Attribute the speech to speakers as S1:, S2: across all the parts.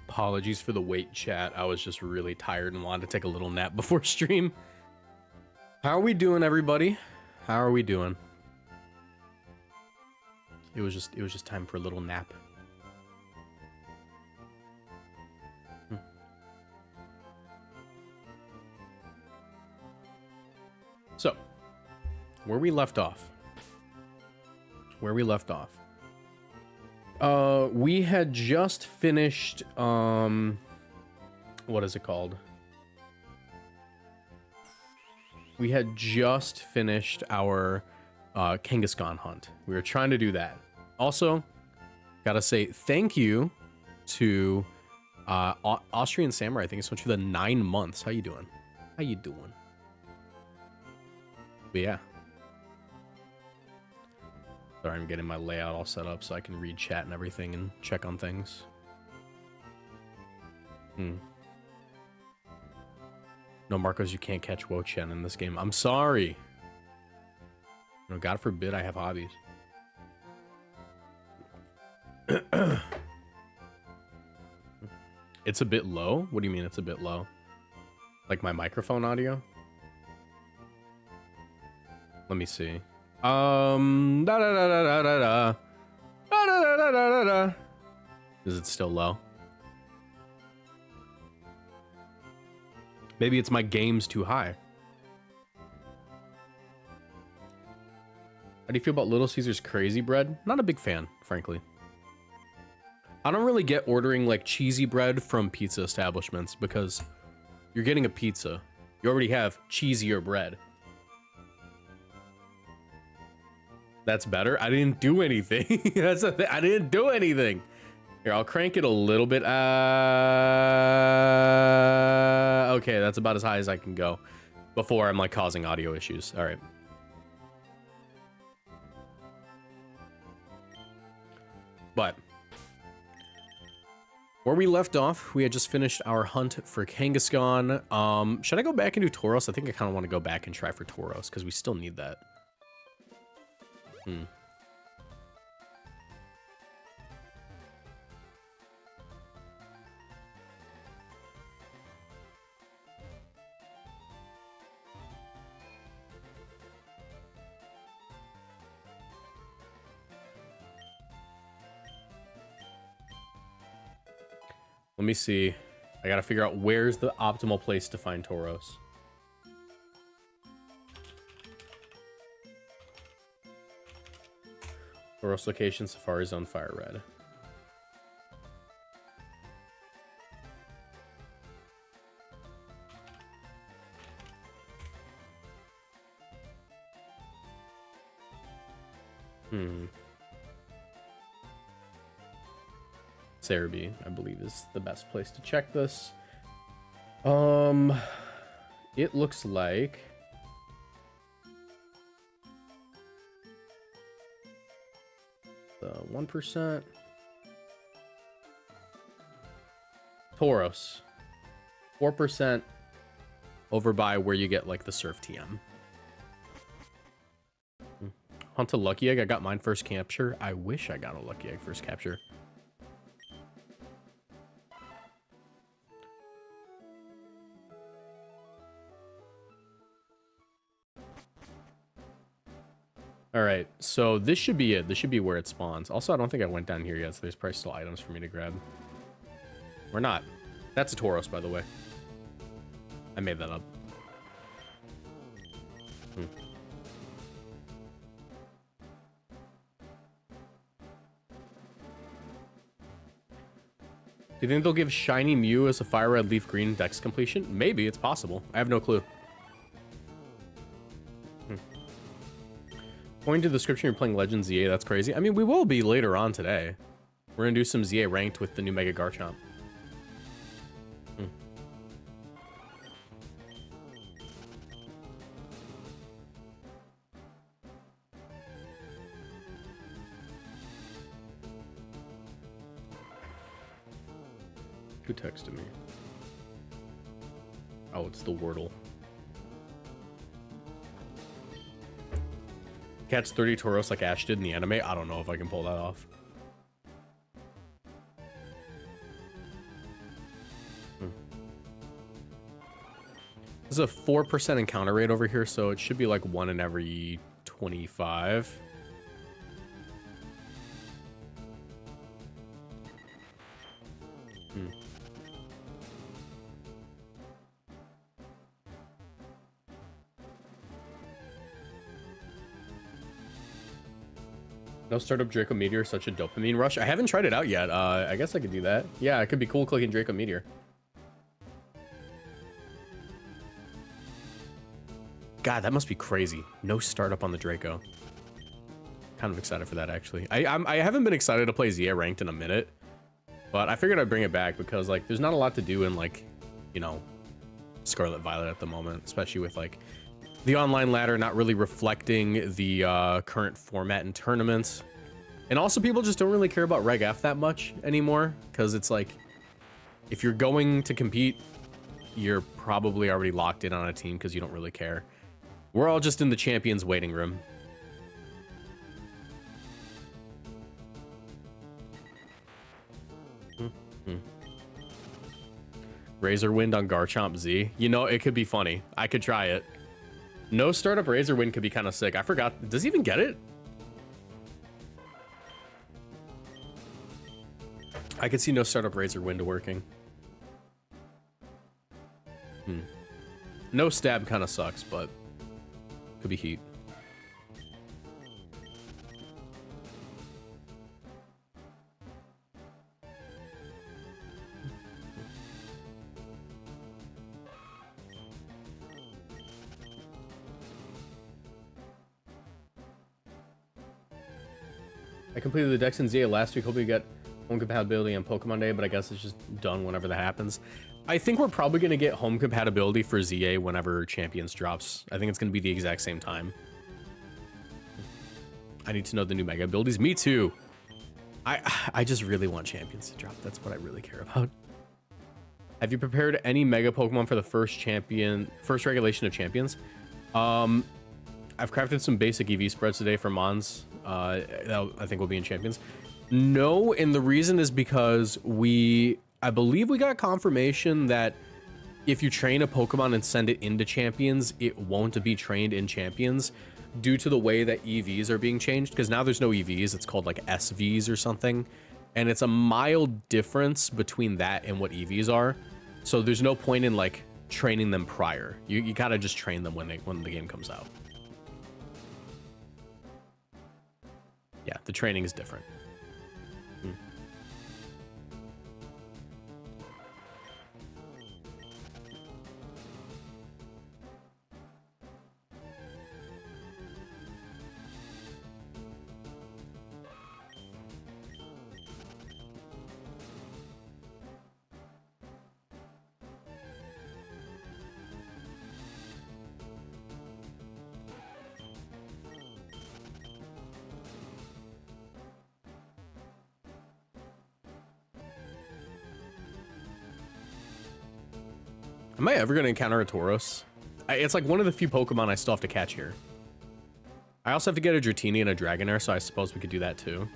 S1: Apologies for the wait, chat. I was just really tired and wanted to take a little nap before stream. How are we doing, everybody? How are we doing? It was just time for a little nap. So, where we left off. We had just finished, what is it called? We had just finished our Kangaskhan hunt. We were trying to do that. Also, gotta say thank you to Austrian Samurai. I think it's went through the 9 months. How you doing? How you doing? But yeah. Sorry, I'm getting my layout all set up so I can read chat and everything and check on things. No, Marcos, you can't catch Wo-Chen in this game. I'm sorry. No, God forbid I have hobbies. It's a bit low? What do you mean it's a bit low? Like my microphone audio? Let me see. Is it still low? Maybe it's my game's too high. How do you feel about Little Caesar's crazy bread? Not a big fan, frankly. I don't really get ordering like cheesy bread from pizza establishments because you're getting a pizza. You already have cheesier bread. That's better. I didn't do anything. That's the thing. I didn't do anything. Here, I'll crank it a little bit. Okay, that's about as high as I can go before I'm like causing audio issues. All right. But where we left off, we had just finished our hunt for Kangaskhan. Should I go back and do Tauros? I think I kind of want to go back and try for Tauros because we still need that. Let me see. I gotta figure out where's the optimal place to find Tauros. Tauros location, Safari Zone, Fire Red. Cerebi, I believe, is the best place to check this. It looks like the 1%. Tauros. 4% over by where you get like the Surf TM. Hunt a Lucky Egg. I got mine first capture. I wish I got a Lucky Egg first capture. All right, so this should be it. This should be where it spawns. Also, I don't think I went down here yet, so there's probably still items for me to grab. Or not. That's a Tauros, by the way. I made that up. Do you think they'll give Shiny Mew as a Fire Red Leaf Green Dex completion? Maybe, it's possible. I have no clue. According to the description, you're playing Legends ZA. That's crazy. I mean, we will be later on today. We're gonna do some ZA ranked with the new Mega Garchomp. Who texted me? Oh, it's the Wordle. Catch 30 Tauros like Ash did in the anime. I don't know if I can pull that off. a 4% encounter rate over here, so it should be like 1 in every 25. No startup Draco Meteor, such a dopamine rush. I haven't tried it out yet. I guess I could do that. Yeah, it could be cool clicking Draco Meteor. God, that must be crazy. No startup on the Draco. Kind of excited for that, actually. I haven't been excited to play Zia ranked in a minute, but I figured I'd bring it back because, like, there's not a lot to do in, like, you know, Scarlet Violet at the moment, especially with, like, the online ladder not really reflecting the current format in tournaments. And also people just don't really care about Reg F that much anymore, because it's like, if you're going to compete, you're probably already locked in on a team because you don't really care. We're all just in the champions waiting room. Razor Wind on Garchomp Z. You know, it could be funny. I could try it. No startup Razor Wind could be kind of sick. I forgot. Does he even get it? I could see no startup Razor Wind working. No stab kind of sucks, but could be heat. I completed the Dex and Zia last week. Hope we get home compatibility on Pokemon Day, but I guess it's just done whenever that happens. I think we're probably going to get home compatibility for ZA whenever Champions drops. I think it's going to be the exact same time. I need to know the new Mega abilities. Me too. I just really want Champions to drop. That's what I really care about. Have you prepared any Mega Pokemon for the first regulation of Champions? I've crafted some basic EV spreads today for Mons. That I think will be in Champions. No, and the reason is because I believe we got confirmation that if you train a Pokemon and send it into Champions, it won't be trained in Champions due to the way that EVs are being changed, because now there's no EVs, it's called like SVs or something, and it's a mild difference between that and what EVs are, so there's no point in like training them prior. You gotta just train them when the game comes out. Yeah, the training is different. Am I ever going to encounter a Tauros? It's like one of the few Pokemon I still have to catch here. I also have to get a Dratini and a Dragonair, so I suppose we could do that too.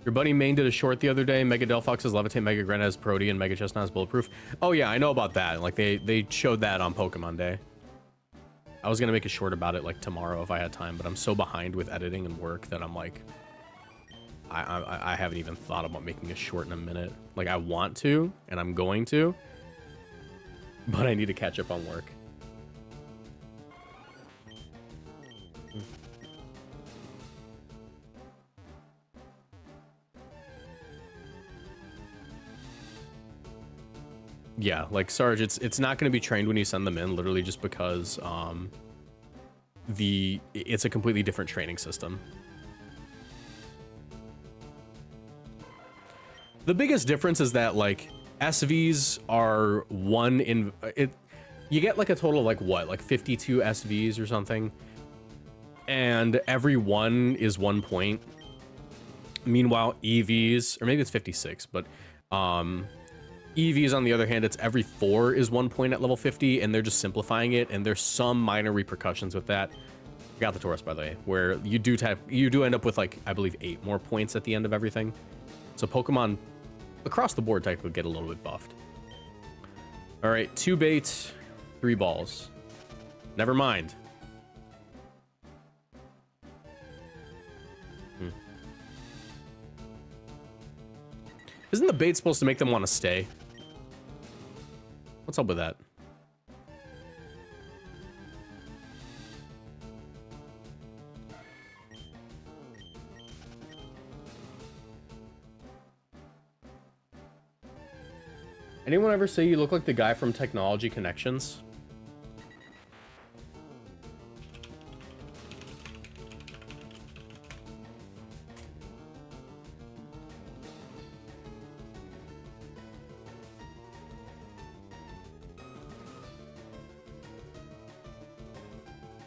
S1: Your buddy Main did a short the other day. Mega Delphox has Levitate, Mega Greninja has Protean, Mega Chestnut has Bulletproof. Oh yeah, I know about that. Like they showed that on Pokemon Day. I was going to make a short about it like tomorrow if I had time, but I'm so behind with editing and work that I'm like... I haven't even thought about making a short in a minute. Like, I want to, and I'm going to, but I need to catch up on work. Yeah, like Sarge, it's not going to be trained when you send them in, literally just because it's a completely different training system. The biggest difference is that, like, SVs are you get like a total of like what, like 52 SVs or something, and every one is 1 point. Meanwhile, EVs, or maybe it's 56, but EVs on the other hand, it's every 4 is 1 point at level 50, and they're just simplifying it, and there's some minor repercussions with that. I got the Tauros, by the way, where you do end up with, like, I believe 8 more points at the end of everything. So Pokemon across the board type would get a little bit buffed. All right, 2 baits, 3 balls. Never mind. Isn't the bait supposed to make them want to stay? What's up with that? Anyone ever say you look like the guy from Technology Connections?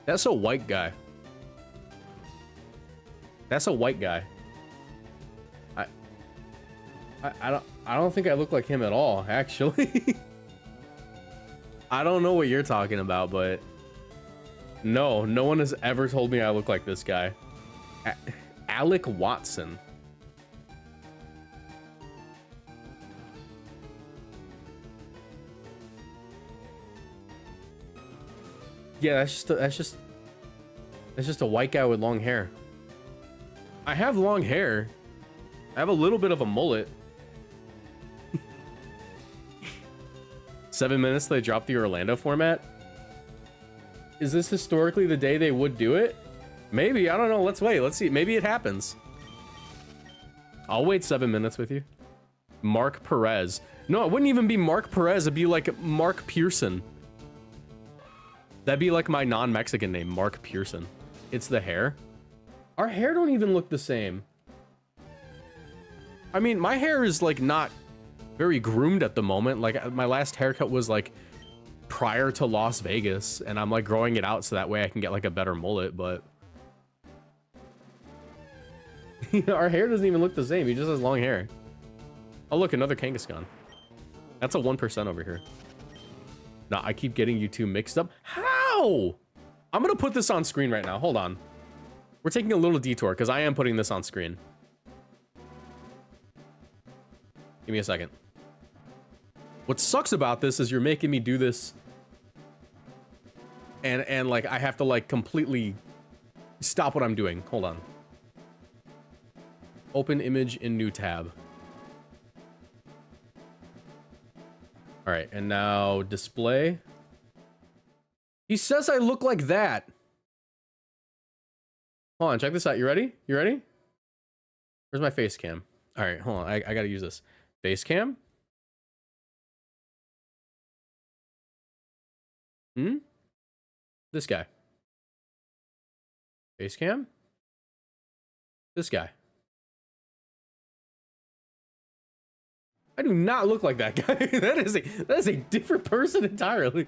S1: That's a white guy. That's a white guy. I don't think I look like him at all, actually. I don't know what you're talking about, but no one has ever told me I look like this guy. Alec Watson. Yeah, that's just a white guy with long hair. I have long hair. I have a little bit of a mullet. 7 minutes they dropped the Orlando format. Is this historically the day they would do it? Maybe, I don't know. Let's wait. Let's see. Maybe it happens. I'll wait 7 minutes with you. Mark Perez. No, it wouldn't even be Mark Perez. It'd be like Mark Pearson. That'd be like my non-Mexican name, Mark Pearson. It's the hair. Our hair don't even look the same. I mean, my hair is like not very groomed at the moment. Like my last haircut was like prior to Las Vegas, and I'm like growing it out so that way I can get like a better mullet, but our hair doesn't even look the same. He just has long hair. Oh look, another Kangaskhan. That's a 1% over here. Nah, I keep getting you two mixed up. How? I'm gonna put this on screen right now. Hold on. We're taking a little detour because I am putting this on screen. Give me a second. What sucks about this is you're making me do this and like I have to like completely stop what I'm doing. Hold on. Open image in new tab. All right, and now display. He says I look like that. Hold on, check this out. You ready? You ready? Where's my face cam? All right, hold on. I gotta use this. Face cam? This guy. Face cam? This guy. I do not look like that guy. that is a different person entirely.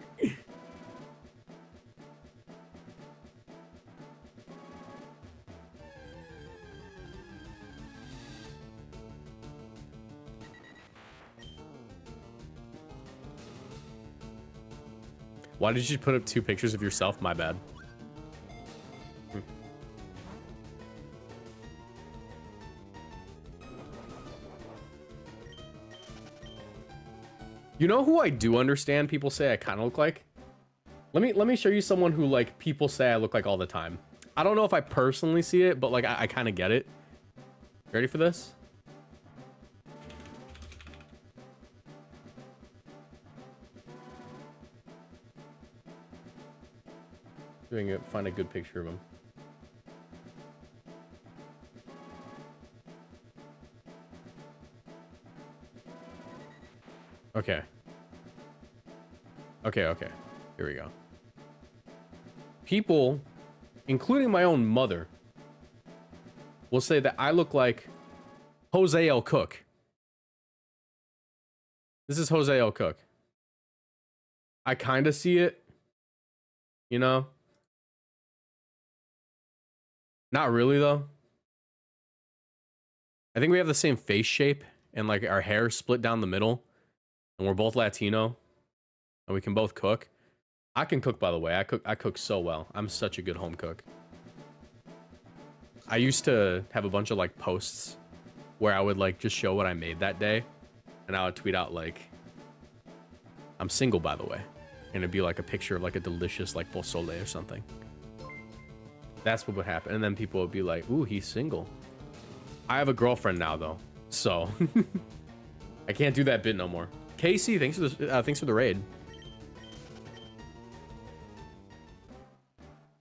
S1: Why did you put up 2 pictures of yourself? My bad. You know who I do understand people say I kind of look like? Let me show you someone who like people say I look like all the time. I don't know if I personally see it, but like I kind of get it. Ready for this? Doing it, find a good picture of him. Okay. Okay. Here we go. People, including my own mother, will say that I look like Jose L. Cook. This is Jose L. Cook. I kind of see it, you know? Not really, though. I think we have the same face shape and like our hair split down the middle. And we're both Latino. And we can both cook. I can cook, by the way. I cook so well. I'm such a good home cook. I used to have a bunch of like posts where I would like just show what I made that day. And I would tweet out like I'm single, by the way. And it'd be like a picture of like a delicious like pozole or something. That's what would happen. And then people would be like, ooh, he's single. I have a girlfriend now, though. So I can't do that bit no more. Casey, thanks for the raid.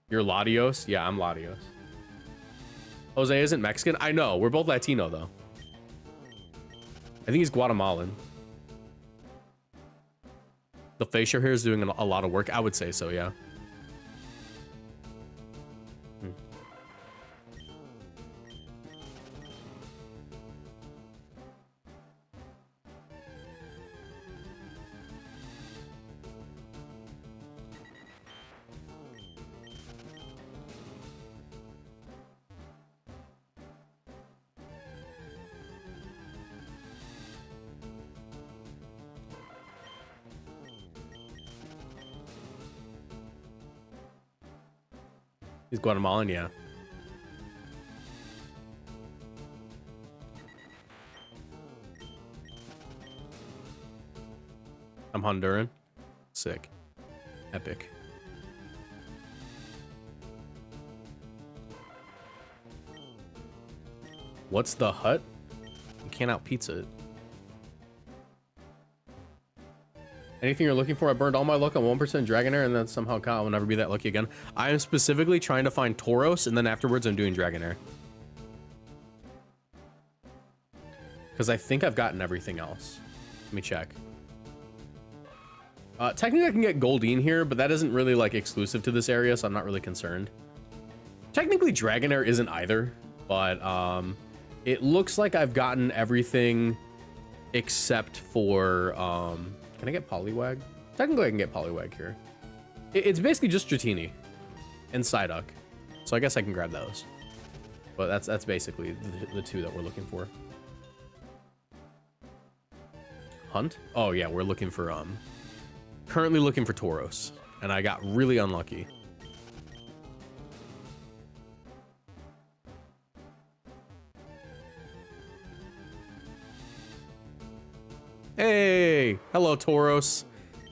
S1: You're Latios? Yeah, I'm Latios. Jose isn't Mexican? I know. We're both Latino, though. I think he's Guatemalan. The facial hair is doing a lot of work. I would say so, yeah. He's Guatemalan, yeah. I'm Honduran. Sick. Epic. What's the hut? You can't out pizza it. Anything you're looking for? I burned all my luck on 1% Dragonair and then somehow Kyle will never be that lucky again. I am specifically trying to find Tauros and then afterwards I'm doing Dragonair. Because I think I've gotten everything else. Let me check. Technically I can get Goldeen here, but that isn't really like exclusive to this area, so I'm not really concerned. Technically Dragonair isn't either, but it looks like I've gotten everything except for can I get Poliwag? Technically I can get Poliwag here. It's basically just Dratini and Psyduck, so I guess I can grab those. But that's basically the two that we're looking for. Hunt? Oh yeah, we're looking for currently looking for Tauros, and I got really unlucky. Hey, hello Tauros.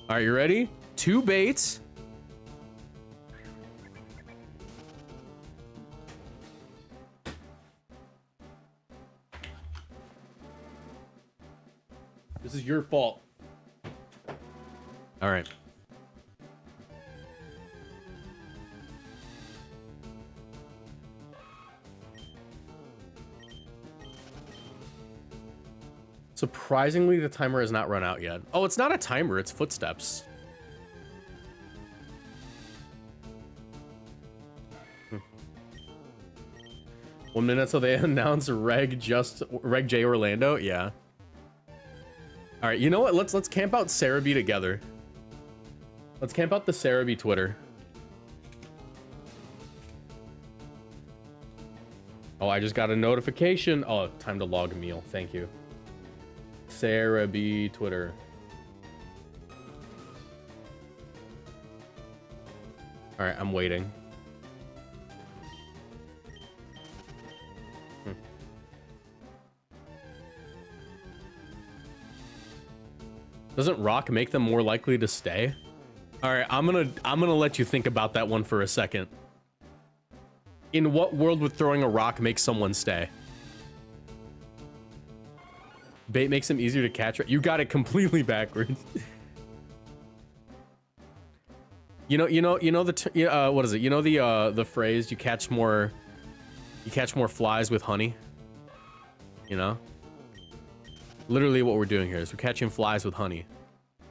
S1: All right, you ready? 2 baits. This is your fault. All right. Surprisingly, the timer has not run out yet. Oh, it's not a timer, it's footsteps. 1 minute till they announce Reg J Orlando. Yeah. All right, you know what? Let's camp out Cerebi together. Let's camp out the Cerebi Twitter. Oh, I just got a notification. Oh, time to log a meal. Thank you. Cerebi Twitter. All right, I'm waiting. Doesn't rock make them more likely to stay? All right, I'm gonna let you think about that one for a second. In what world would throwing a rock make someone stay? Bait makes them easier to catch. You got it completely backwards. What is it? You know the phrase you catch more flies with honey? You know? Literally what we're doing here is we're catching flies with honey.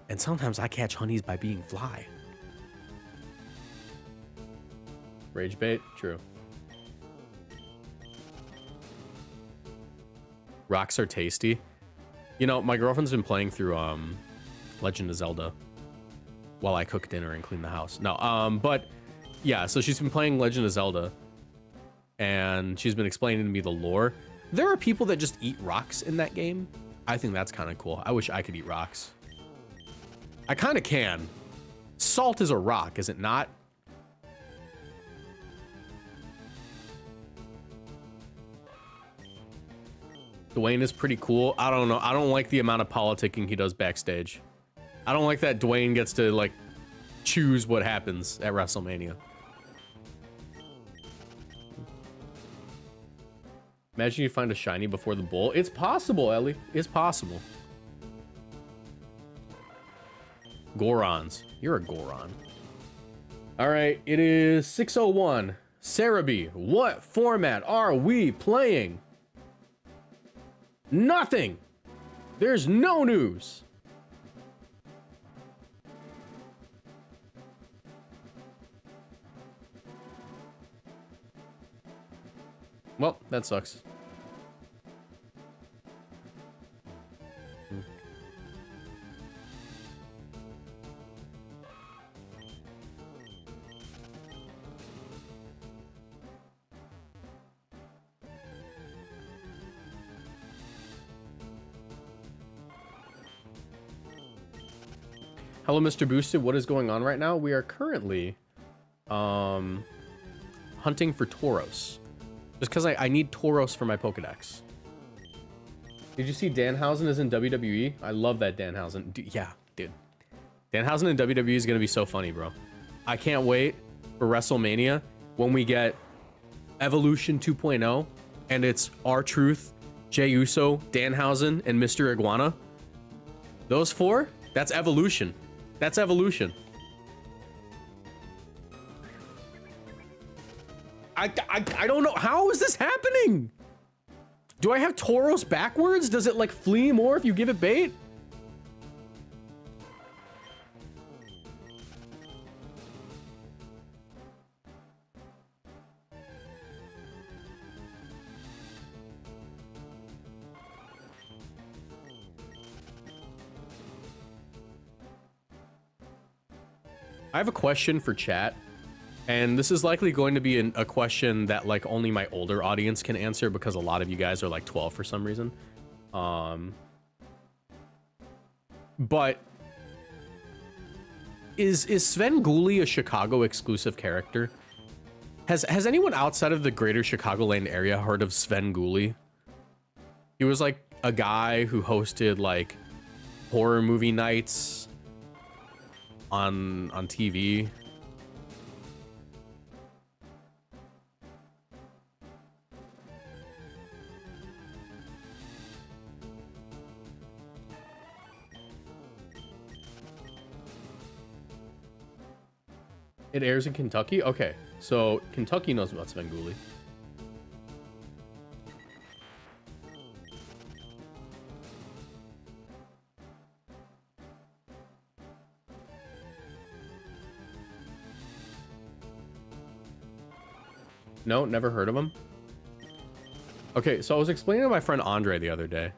S1: And sometimes I catch honeys by being fly. Rage bait? True. Rocks are tasty. You know, my girlfriend's been playing through Legend of Zelda while I cook dinner and clean the house. No, but yeah, so she's been playing Legend of Zelda and she's been explaining to me the lore. There are people that just eat rocks in that game. I think that's kind of cool. I wish I could eat rocks. I kind of can. Salt is a rock, is it not? Dwayne is pretty cool. I don't know. I don't like the amount of politicking he does backstage. I don't like that Dwayne gets to like choose what happens at WrestleMania. Imagine you find a shiny before the bull. It's possible, Ellie. It's possible. Gorons. You're a Goron. All right, it is 6:01. Cerebi, what format are we playing? Nothing. There's no news. Well, that sucks. Hello, Mr. Boosted. What is going on right now? We are currently hunting for Tauros. Just because I need Tauros for my Pokedex. Did you see Danhausen is in WWE? I love that Danhausen. Yeah, dude. Danhausen in WWE is going to be so funny, bro. I can't wait for WrestleMania when we get Evolution 2.0 and it's R-Truth, Jey Uso, Danhausen, and Mr. Iguana. Those four, that's Evolution. That's Evolution. I don't know. How is this happening? Do I have Tauros backwards? Does it like flee more if you give it bait? I have a question for chat. And this is likely going to be a question that like only my older audience can answer because a lot of you guys are like 12 for some reason. But is Sven Gulli a Chicago exclusive character? Has anyone outside of the greater Chicagoland area heard of Sven Gulli? He was like a guy who hosted like horror movie nights on TV. It airs in Kentucky? Okay, so Kentucky knows about Sven Gulli. No, never heard of him. Okay, so I was explaining to my friend Andre the other day,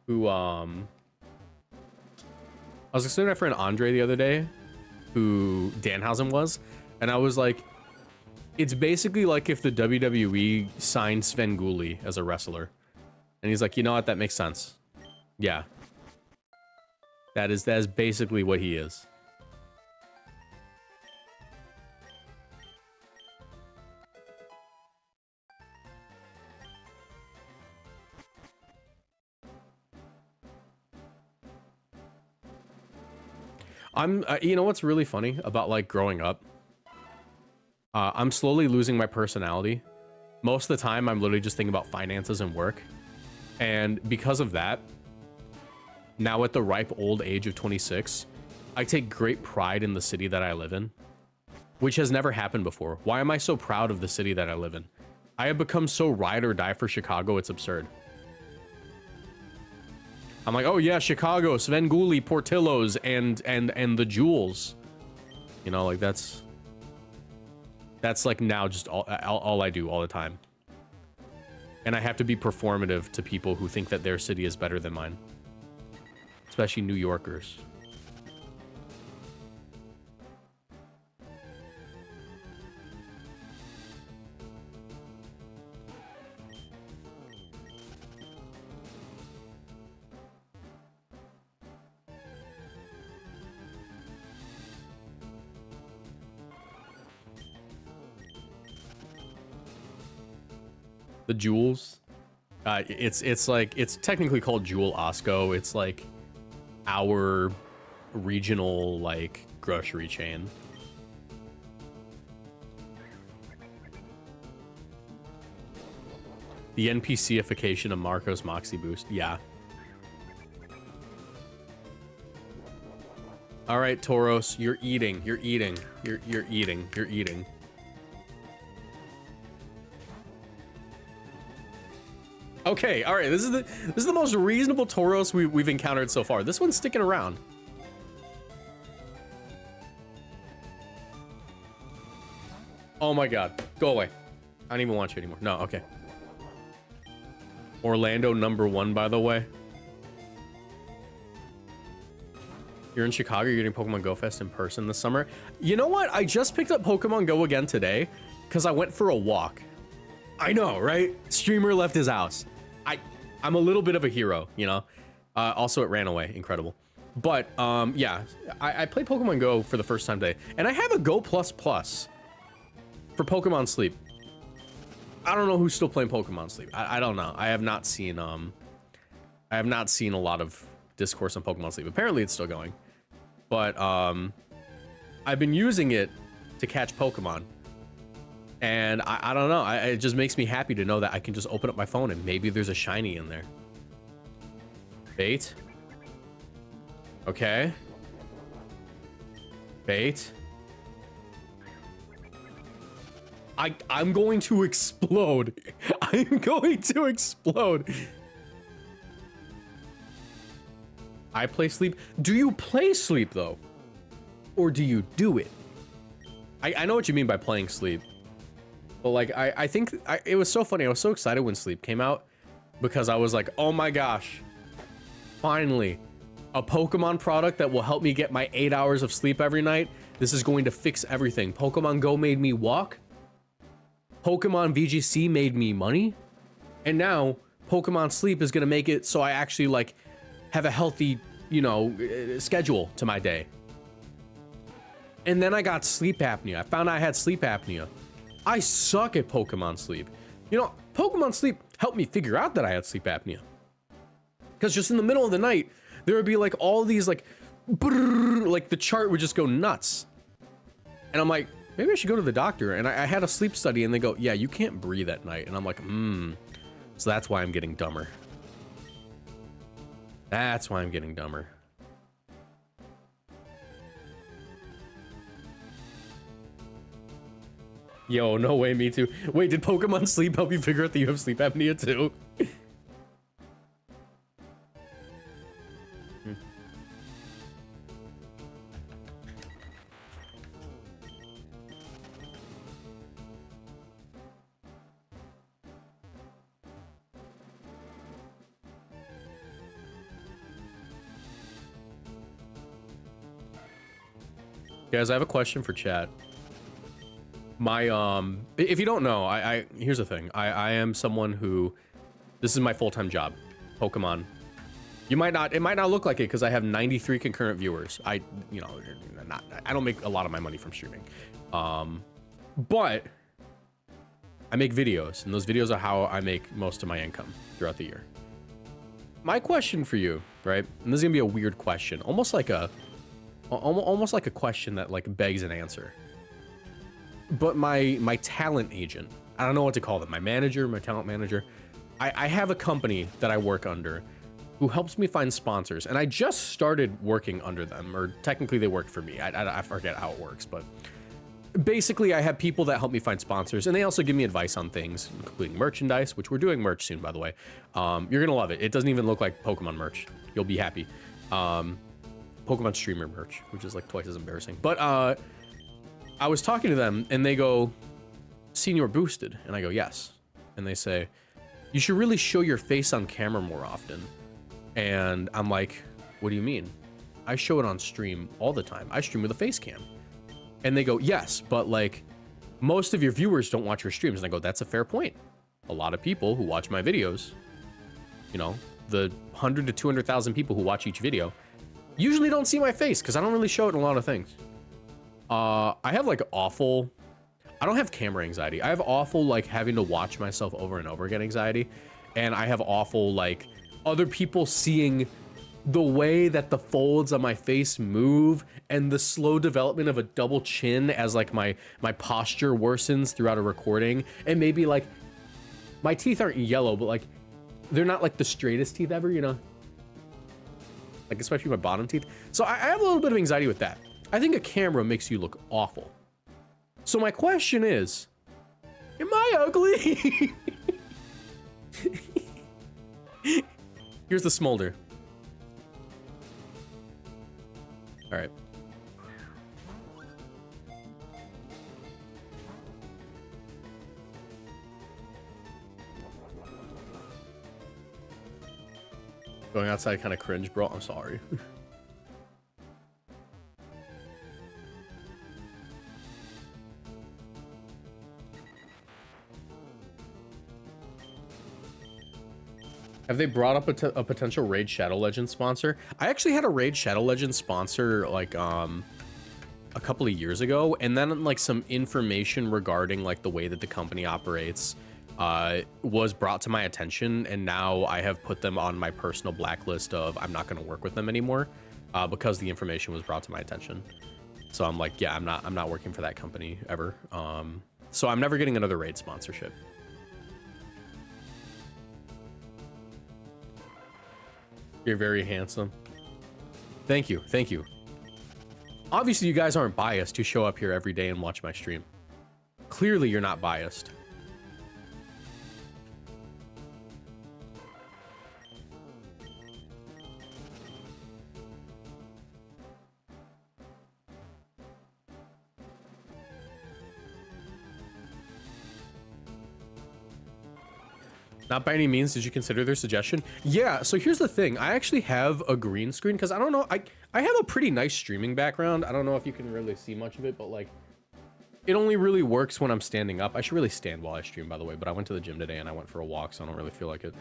S1: who who Danhausen was, and I was like, it's basically like if the WWE signed Sven Gulli as a wrestler. And he's like, you know what, that makes sense. Yeah. That is basically what he is. You know what's really funny about like growing up? I'm slowly losing my personality. Most of the time, I'm literally just thinking about finances and work. And because of that, now at the ripe old age of 26, I take great pride in the city that I live in, which has never happened before. Why am I so proud of the city that I live in? I have become so ride or die for Chicago, it's absurd. I'm like, oh yeah, Chicago, Sven Gulli, Portillo's, and the Jewels. You know, like that's like now just all I do all the time. And I have to be performative to people who think that their city is better than mine. Especially New Yorkers. The Jewels. It's technically called Jewel Osco. It's like our regional like grocery chain. The NPCification of Marco's Moxie boost. Yeah. All right, Tauros, you're eating. You're eating. You're eating. You're eating. Okay, all right. This is the most reasonable Tauros we've encountered so far. This one's sticking around. Oh my god. Go away. I don't even want you anymore. No, okay. Orlando #1, by the way. You're in Chicago, you're getting Pokemon Go Fest in person this summer. You know what? I just picked up Pokemon Go again today because I went for a walk. I know, right? Streamer left his house. I'm a little bit of a hero, you know? Also, it ran away. Incredible. But, yeah. I played Pokemon Go for the first time today. And I have a Go++ for Pokemon Sleep. I don't know who's still playing Pokemon Sleep. I don't know. I have not seen a lot of discourse on Pokemon Sleep. Apparently, it's still going. But, I've been using it to catch Pokemon. And I don't know. It just makes me happy to know that I can just open up my phone and maybe there's a shiny in there. Bait. Okay. Bait. I'm going to explode. I'm going to explode. I play Sleep. Do you play Sleep, though? Or do you do it? I know what you mean by playing Sleep. But, like, I think it was so funny. I was so excited when Sleep came out. Because I was like, oh my gosh. Finally. A Pokemon product that will help me get my 8 hours of sleep every night. This is going to fix everything. Pokemon Go made me walk. Pokemon VGC made me money. And now, Pokemon Sleep is going to make it so I actually, like, have a healthy, you know, schedule to my day. And then I got sleep apnea. I found out I had sleep apnea. I suck at Pokemon Sleep. You know, Pokemon Sleep helped me figure out that I had sleep apnea. Because just in the middle of the night, there would be like all these like, brrr, like the chart would just go nuts. And I'm like, maybe I should go to the doctor. And I had a sleep study and they go, yeah, you can't breathe at night. And I'm like, so that's why I'm getting dumber. That's why I'm getting dumber. Yo, no way, me too. Wait, did Pokemon Sleep help you figure out that you have sleep apnea too? Guys, I have a question for chat. My, if you don't know, here's the thing. I am someone who, this is my full-time job, Pokemon. It might not look like it because I have 93 concurrent viewers. I don't make a lot of my money from streaming. But I make videos, and those videos are how I make most of my income throughout the year. My question for you, right? And this is gonna be a weird question, almost like a question that like begs an answer. But my talent agent, I don't know what to call them, my manager, my talent manager, I have a company that I work under who helps me find sponsors, and I just started working under them, or technically they work for me. I forget how it works, but basically I have people that help me find sponsors, and they also give me advice on things, including merchandise, which we're doing merch soon, by the way. You're gonna love it. It doesn't even look like Pokemon merch. You'll be happy. Pokemon streamer merch, which is like twice as embarrassing. But I was talking to them and they go, "Senior boosted?" And I go, "Yes." And they say, "You should really show your face on camera more often." And I'm like, "What do you mean?" "I show it on stream all the time. I stream with a face cam." And they go, "Yes, but like most of your viewers don't watch your streams." And I go, "That's a fair point. A lot of people who watch my videos, you know, the 100 to 200,000 people who watch each video usually don't see my face because I don't really show it in a lot of things." I have like awful, I don't have camera anxiety. I have awful like having to watch myself over and over again anxiety. And I have awful like other people seeing the way that the folds on my face move and the slow development of a double chin as like my posture worsens throughout a recording, and maybe like my teeth aren't yellow, but like they're not like the straightest teeth ever, you know, like especially my bottom teeth. So I have a little bit of anxiety with that. I think a camera makes you look awful. So my question is, am I ugly? Here's the smolder. All right. Going outside kind of cringe, bro. I'm sorry. Have they brought up a potential Raid Shadow Legends sponsor? I actually had a Raid Shadow Legends sponsor like a couple of years ago, and then like some information regarding like the way that the company operates was brought to my attention, and now I have put them on my personal blacklist of I'm not going to work with them anymore because the information was brought to my attention. So I'm like, yeah, I'm not working for that company ever. So I'm never getting another Raid sponsorship. You're very handsome. Thank you. Thank you. Obviously, you guys aren't biased who show up here every day and watch my stream. Clearly, you're not biased. Not by any means did you consider their suggestion. Yeah, so here's the thing. I actually have a green screen because I don't know. I have a pretty nice streaming background. I don't know if you can really see much of it, but like it only really works when I'm standing up. I should really stand while I stream, by the way, but I went to the gym today and I went for a walk, so I don't really feel like it.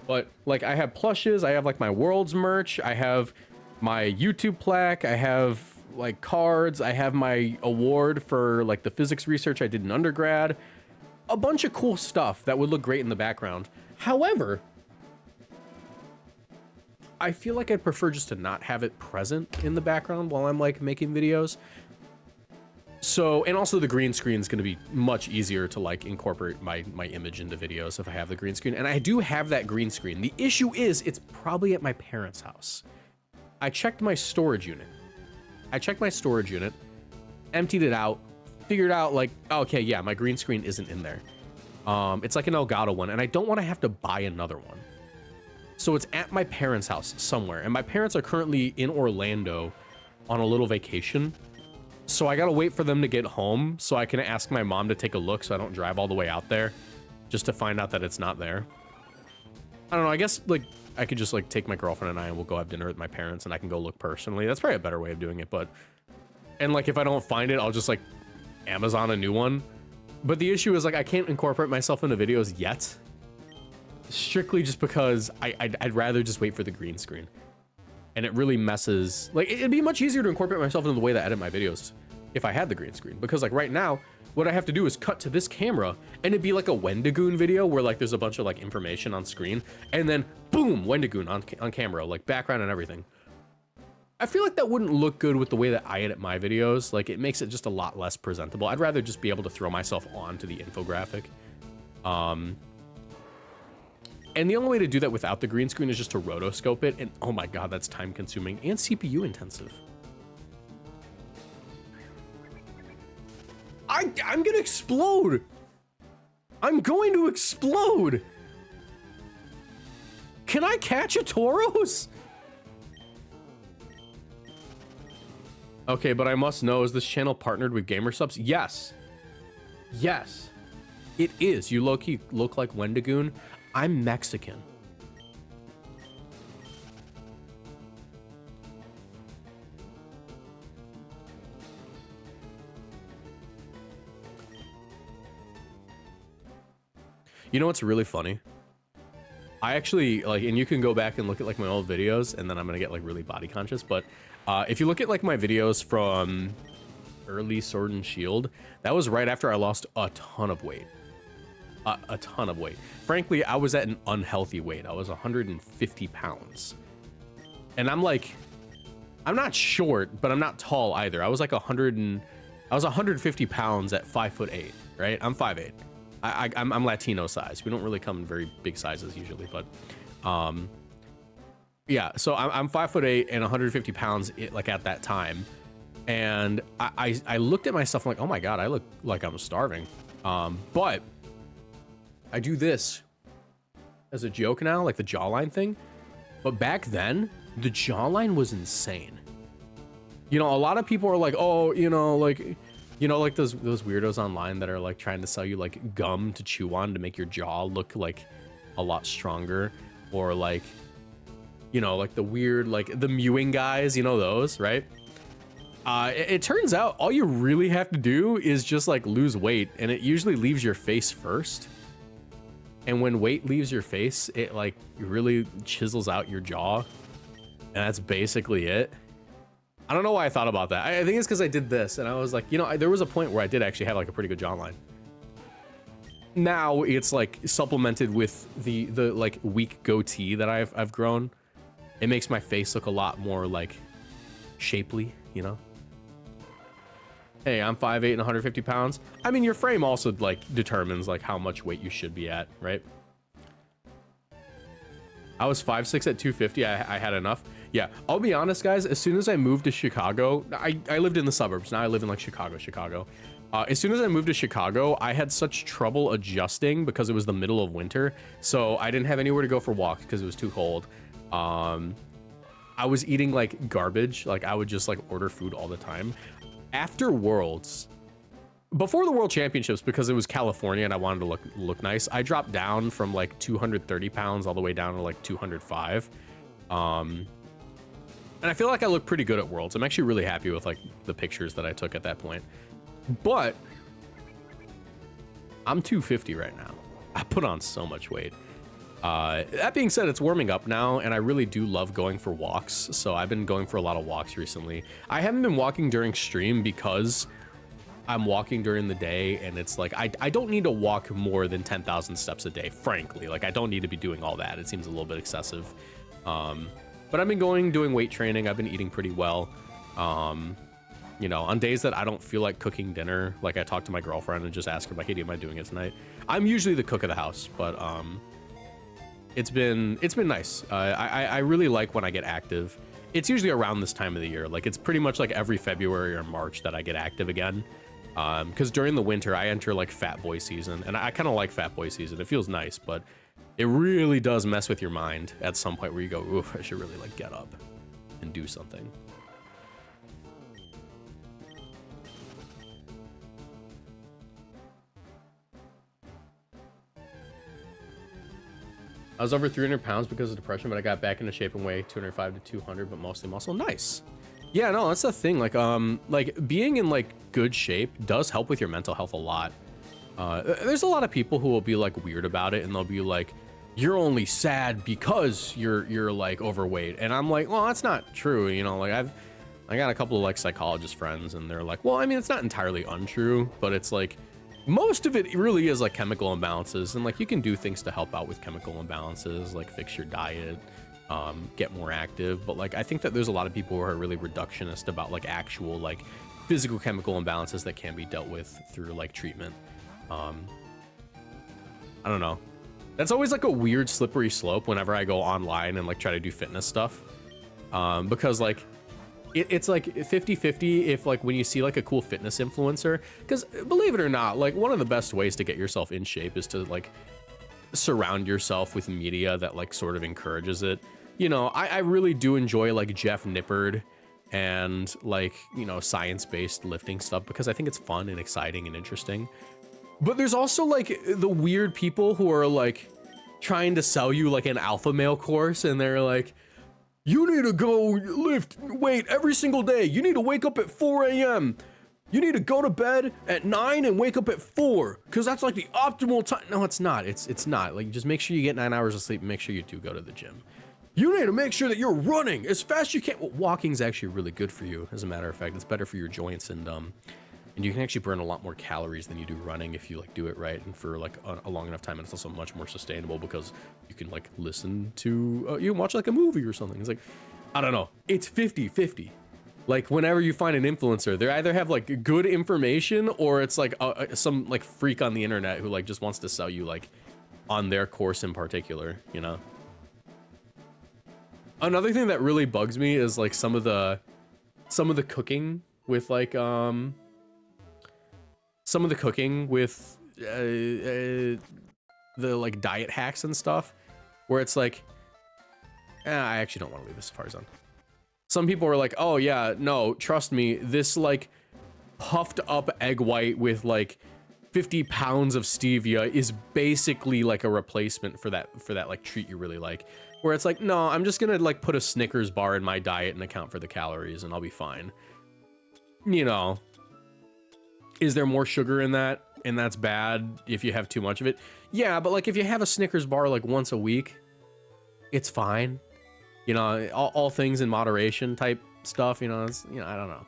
S1: But like I have plushes, I have like my Worlds merch, I have my YouTube plaque, I have like cards, I have my award for like the physics research I did in undergrad. A bunch of cool stuff that would look great in the background. However, I feel like I'd prefer just to not have it present in the background while I'm like making videos. So, and also the green screen is going to be much easier to like incorporate my image into videos if I have the green screen. And I do have that green screen. The issue is it's probably at my parents' house. I checked my storage unit. Emptied it out. Figured out like, okay, yeah, my green screen isn't in there. It's like an Elgato one, and I don't want to have to buy another one. So it's at my parents' house somewhere, and my parents are currently in Orlando on a little vacation. So I gotta wait for them to get home so I can ask my mom to take a look so I don't drive all the way out there just to find out that it's not there. I don't know, I guess like I could just like take my girlfriend and we'll go have dinner with my parents and I can go look personally. That's probably a better way of doing it, but... And like if I don't find it, I'll just like Amazon a new one. But the issue is like I can't incorporate myself into videos yet, strictly just because I'd rather just wait for the green screen, and it really messes. Like it'd be much easier to incorporate myself into the way that I edit my videos if I had the green screen, because like right now what I have to do is cut to this camera and it'd be like a Wendigoon video where like there's a bunch of like information on screen and then boom, Wendigoon on camera, like background and everything. I feel like that wouldn't look good with the way that I edit my videos. Like it makes it just a lot less presentable. I'd rather just be able to throw myself onto the infographic. And the only way to do that without the green screen is just to rotoscope it. And oh my God, that's time consuming and CPU intensive. I'm gonna explode. I'm going to explode. Can I catch a Tauros? Okay, but I must know, is this channel partnered with GamerSubs? Yes. Yes. It is. You low-key look like Wendigoon. I'm Mexican. You know what's really funny? I actually, like, and you can go back and look at, like, my old videos, and then I'm gonna get, like, really body conscious, but if you look at, like, my videos from early Sword and Shield, that was right after I lost a ton of weight. A ton of weight. Frankly, I was at an unhealthy weight. I was 150 pounds. And I'm like, I'm not short, but I'm not tall either. I was like 150 pounds at 5'8", right? I'm 5'8". I'm Latino size. We don't really come in very big sizes usually, but yeah. So I'm 5'8" and 150 pounds like at that time. And I looked at myself like, oh my God, I look like I'm starving. But I do this as a joke now, like the jawline thing. But back then, the jawline was insane. You know, a lot of people are like, oh, like those weirdos online that are like trying to sell you like gum to chew on to make your jaw look like a lot stronger, or like, like the weird, like the mewing guys, those, right? It turns out all you really have to do is just like lose weight, and it usually leaves your face first. And when weight leaves your face, it like really chisels out your jaw, and that's basically it. I don't know why I thought about that. I think it's because I did this, and I was like, there was a point where I did actually have like a pretty good jawline. Now it's like supplemented with the like weak goatee that I've grown. It makes my face look a lot more like shapely, Hey, I'm 5'8" and 150 pounds. I mean, your frame also like determines like how much weight you should be at, right? I was 5'6" at 250. I had enough. Yeah, I'll be honest, guys. As soon as I moved to Chicago, I lived in the suburbs. Now I live in like Chicago. As soon as I moved to Chicago, I had such trouble adjusting because it was the middle of winter. So I didn't have anywhere to go for walks because it was too cold. I was eating like garbage. Like I would just like order food all the time. After Worlds, before the World Championships, because it was California and I wanted to look nice, I dropped down from like 230 pounds all the way down to like 205. And I feel like I look pretty good at Worlds. I'm actually really happy with like the pictures that I took at that point. But I'm 250 right now. I put on so much weight. That being said, it's warming up now, and I really do love going for walks. So I've been going for a lot of walks recently. I haven't been walking during stream because I'm walking during the day, and it's like I don't need to walk more than 10,000 steps a day, frankly. Like I don't need to be doing all that. It seems a little bit excessive. But I've been doing weight training. I've been eating pretty well. On days that I don't feel like cooking dinner, like I talk to my girlfriend and just ask her like, hey, am I doing it tonight? I'm usually the cook of the house, but it's been nice. I really like when I get active. It's usually around this time of the year. Like it's pretty much like every February or March that I get active again. Because during the winter I enter like fat boy season, and I kind of like fat boy season. It feels nice, but it really does mess with your mind at some point where you go, oof, I should really like get up and do something. I was over 300 pounds because of depression, but I got back into shape and weighed 205 to 200, but mostly muscle. Nice. Yeah, no, that's the thing. Like being in like good shape does help with your mental health a lot. There's a lot of people who will be like weird about it, and they'll be like, you're only sad because you're like overweight. And I'm like, well, that's not true. Like I got a couple of like psychologist friends, and they're like, well, I mean, it's not entirely untrue, but it's like, most of it really is like chemical imbalances, and like you can do things to help out with chemical imbalances, like fix your diet, get more active. But like I think that there's a lot of people who are really reductionist about like actual like physical chemical imbalances that can be dealt with through like treatment. I don't know. That's always like a weird slippery slope whenever I go online and like try to do fitness stuff, because like it's like 50-50 if like when you see like a cool fitness influencer, because believe it or not, like one of the best ways to get yourself in shape is to like surround yourself with media that like sort of encourages it. I really do enjoy like Jeff Nippard and like, science-based lifting stuff, because I think it's fun and exciting and interesting. But there's also like the weird people who are like trying to sell you like an alpha male course, and they're like, you need to go lift weight every single day. You need to wake up at 4 a.m. You need to go to bed at 9 and wake up at 4, because that's like the optimal time. No, it's not. It's not. Like, just make sure you get 9 hours of sleep and make sure you do go to the gym. You need to make sure that you're running as fast as you can. Well, walking's actually really good for you. As a matter of fact, it's better for your joints, and you can actually burn a lot more calories than you do running if you like do it right and for like a long enough time. And it's also much more sustainable because you can like listen to you can watch like a movie or something. It's like I don't know. It's 50-50. Like, whenever you find an influencer, they either have like good information or it's like some like freak on the internet who like just wants to sell you like on their course in particular, you know? Another thing that really bugs me is like some of the cooking with like some of the cooking with the like diet hacks and stuff, where it's like, I actually don't want to leave this as far as on. Some people are like, oh yeah, no, trust me, this like puffed up egg white with like 50 pounds of stevia is basically like a replacement for that like treat you really like. Where it's like, no, I'm just gonna like put a Snickers bar in my diet and account for the calories and I'll be fine. You know, is there more sugar in that? And that's bad if you have too much of it? Yeah, but like if you have a Snickers bar like once a week, it's fine. You know, all things in moderation type stuff, you know, it's, you know, I don't know.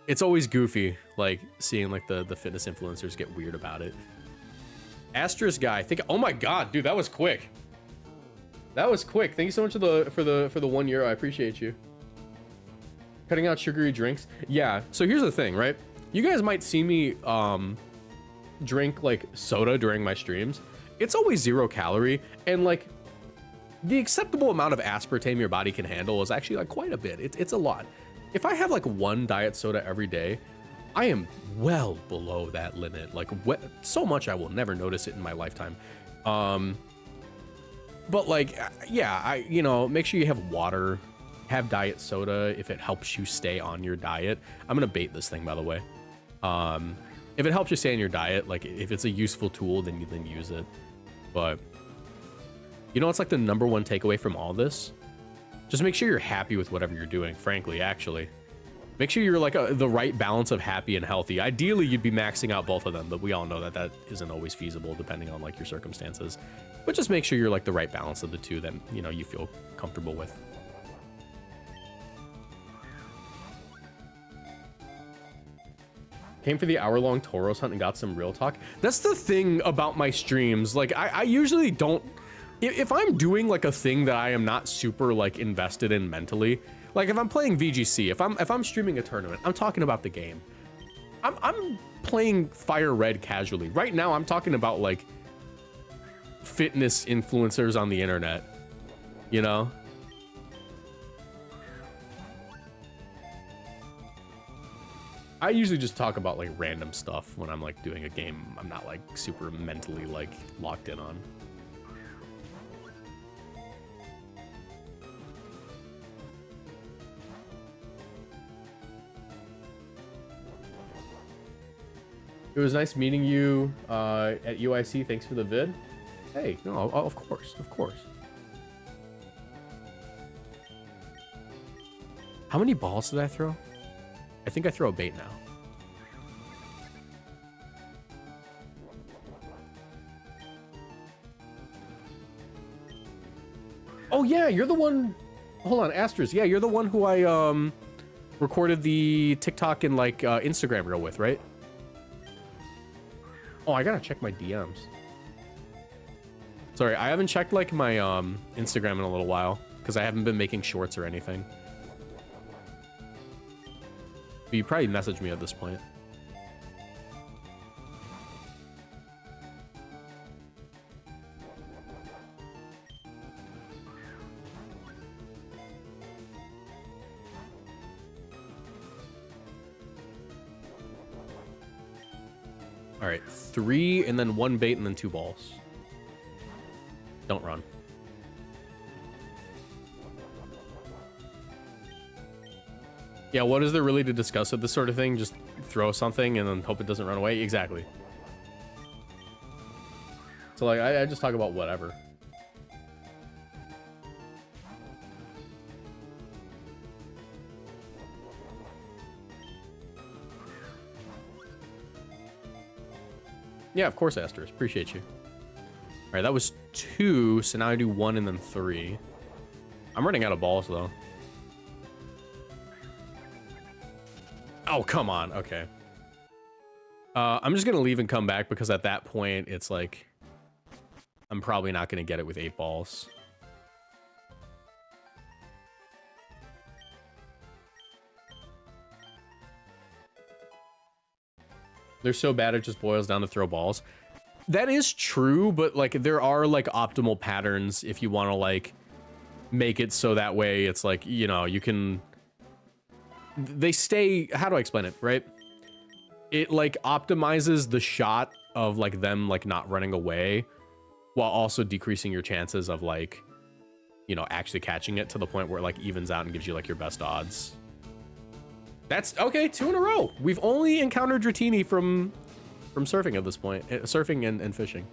S1: It's always goofy, like seeing like the fitness influencers get weird about it. Asterisk guy, oh my God, dude, that was quick. That was quick. Thank you so much for the €1. I appreciate you. Cutting out sugary drinks. Yeah, so here's the thing, right? You guys might see me drink like soda during my streams. It's always 0 calorie, and like the acceptable amount of aspartame your body can handle is actually like quite a bit. It's a lot. If I have like 1 diet soda every day, I am well below that limit. Like so much I will never notice it in my lifetime. But like, yeah, you know, make sure you have water, have diet soda if it helps you stay on your diet. I'm gonna bait this thing, by the way. If it helps you stay on your diet, like if it's a useful tool, then use it. But you know, it's like the #1 takeaway from all this. Just make sure you're happy with whatever you're doing, frankly, actually. Make sure you're like the right balance of happy and healthy. Ideally, you'd be maxing out both of them, but we all know that isn't always feasible depending on like your circumstances. But just make sure you're like the right balance of the two that, you know, you feel comfortable with. Came for the hour-long Tauros hunt and got some real talk. That's the thing about my streams. Like, I usually don't... If I'm doing like a thing that I am not super like invested in mentally, like if I'm playing VGC, if I'm streaming a tournament, I'm talking about the game. I'm playing Fire Red casually. Right now, I'm talking about like fitness influencers on the internet, you know? I usually just talk about like random stuff when I'm like doing a game I'm not like super mentally like locked in on. It was nice meeting you at UIC. Thanks for the vid. Hey, no, of course, of course. How many balls did I throw? I think I throw a bait now. Oh yeah, you're the one. Hold on, Astros. Yeah, you're the one who I recorded the TikTok and like Instagram reel with, right? Oh, I gotta check my DMs. Sorry, I haven't checked like my Instagram in a little while because I haven't been making shorts or anything. But you probably messaged me at this point. All right, 3 and then 1 bait and then 2 balls. Don't run. Yeah, what is there really to discuss with this sort of thing? Just throw something and then hope it doesn't run away? Exactly. So like, I just talk about whatever. Yeah, of course, Asters. Appreciate you. All right, that was 2, so now I do 1 and then 3. I'm running out of balls, though. Oh, come on. Okay. I'm just going to leave and come back because at that point, it's like... I'm probably not going to get it with 8 balls. They're so bad it just boils down to throw balls. That is true, but like there are like optimal patterns if you want to like make it so that way it's like, you know, you can, they stay, how do I explain it, right? It like optimizes the shot of like them like not running away while also decreasing your chances of like, you know, actually catching it to the point where it like evens out and gives you like your best odds. That's okay, 2 in a row. We've only encountered Dratini from surfing at this point, surfing and fishing.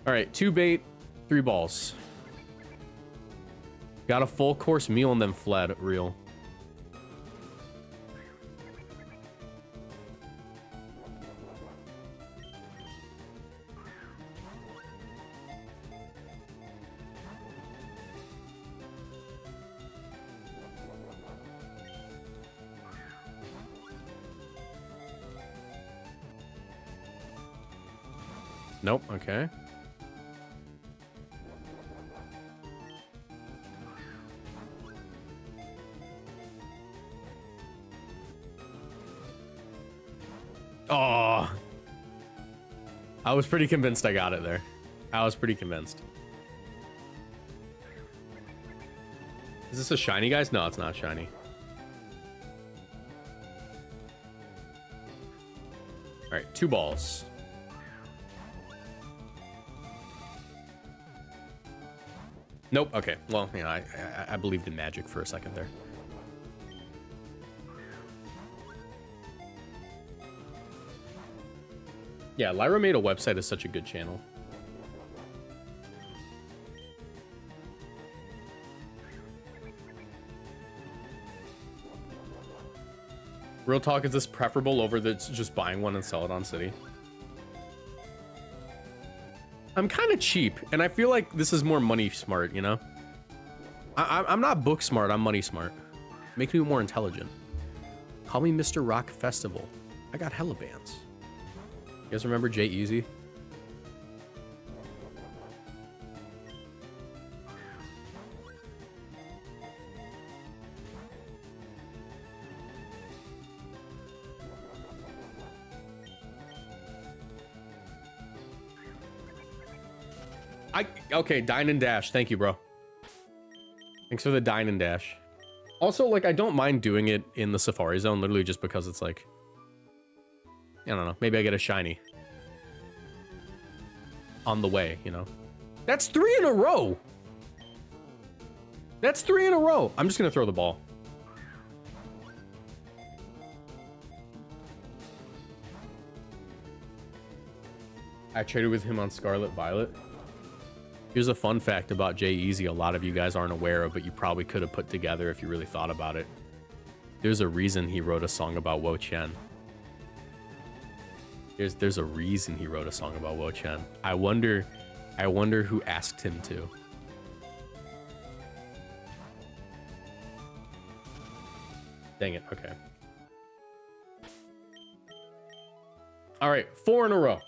S1: All right, 2 bait, 3 balls. Got a full course meal and then fled, real. Nope, okay. Oh, I was pretty convinced I got it there. I was pretty convinced. Is this a shiny, guys? No, it's not shiny. All right, 2 balls. Nope. Okay. Well, you know, I believed in magic for a second there. Yeah, Lyra Made a Website is such a good channel. Real talk, is this preferable over just buying one and sell it on City? I'm kind of cheap, and I feel like this is more money smart, you know? I'm not book smart, I'm money smart. Make me more intelligent. Call me Mr. Rock Festival. I got hella bands. You guys remember Jay Easy? Okay, dine and dash. Thank you, bro. Thanks for the dine and dash. Also, like, I don't mind doing it in the Safari Zone, literally just because it's like, I don't know, maybe I get a shiny on the way, you know? That's 3 in a row. That's 3 in a row. I'm just gonna throw the ball. I traded with him on Scarlet Violet. Here's a fun fact about Jay Easy a lot of you guys aren't aware of, but you probably could have put together if you really thought about it. There's a reason he wrote a song about Wo Chen. There's a reason he wrote a song about Wo Chen. I wonder who asked him to. Dang it, okay. All right, 4 in a row.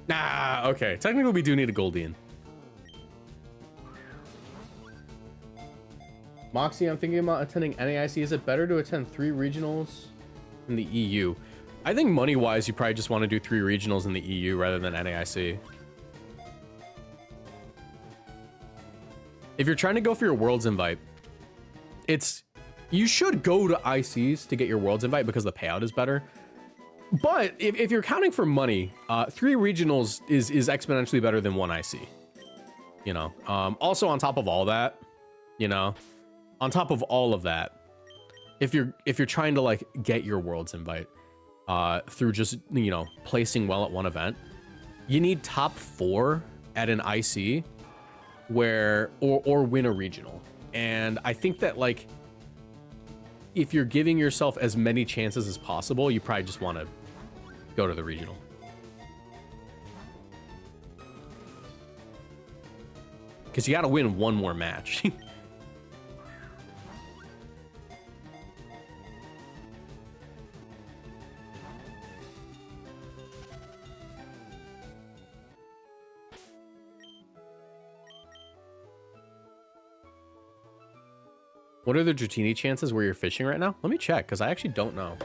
S1: Nah, okay. Technically, we do need a Goldian. Moxie, I'm thinking about attending NAIC. Is it better to attend 3 regionals in the EU? I think money-wise, you probably just want to do 3 regionals in the EU rather than NAIC. If you're trying to go for your Worlds invite, you should go to ICs to get your Worlds invite because the payout is better. But if you're counting for money, 3 regionals is exponentially better than 1 IC. You know, also on top of all that, you know, on top of all of that, if you're trying to like get your Worlds invite through just, you know, placing well at one event, you need top 4 at an IC or win a regional. And I think that like if you're giving yourself as many chances as possible, you probably just want to go to the regional. Because you got to win 1 more match. What are the Dratini chances where you're fishing right now? Let me check, because I actually don't know.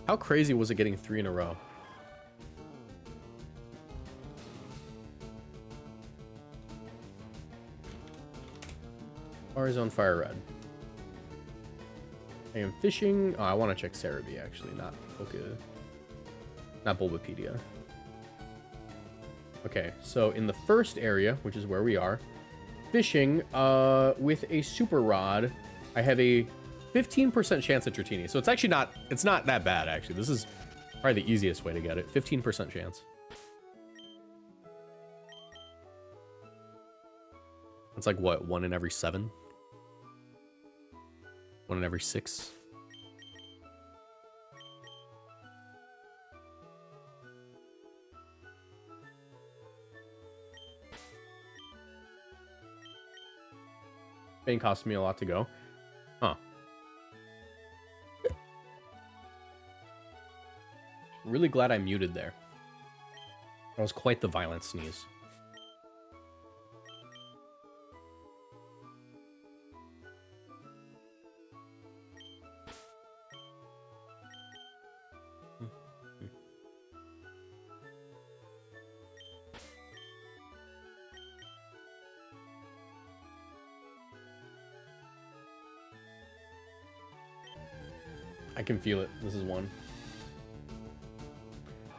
S1: How crazy was it getting 3 in a row? Or is on fire red. I am fishing. Oh, I want to check Cerebi actually, not Bulbapedia. Okay, so in the first area, which is where we are, fishing with a super rod, I have a 15% chance at Dratini. So it's actually not that bad actually. This is probably the easiest way to get it. 15% chance. It's like what, 1 in every 7? 1 in every 6? Spain cost me a lot to go. Huh. Really glad I muted there. That was quite the violent sneeze. I can feel it. This is one.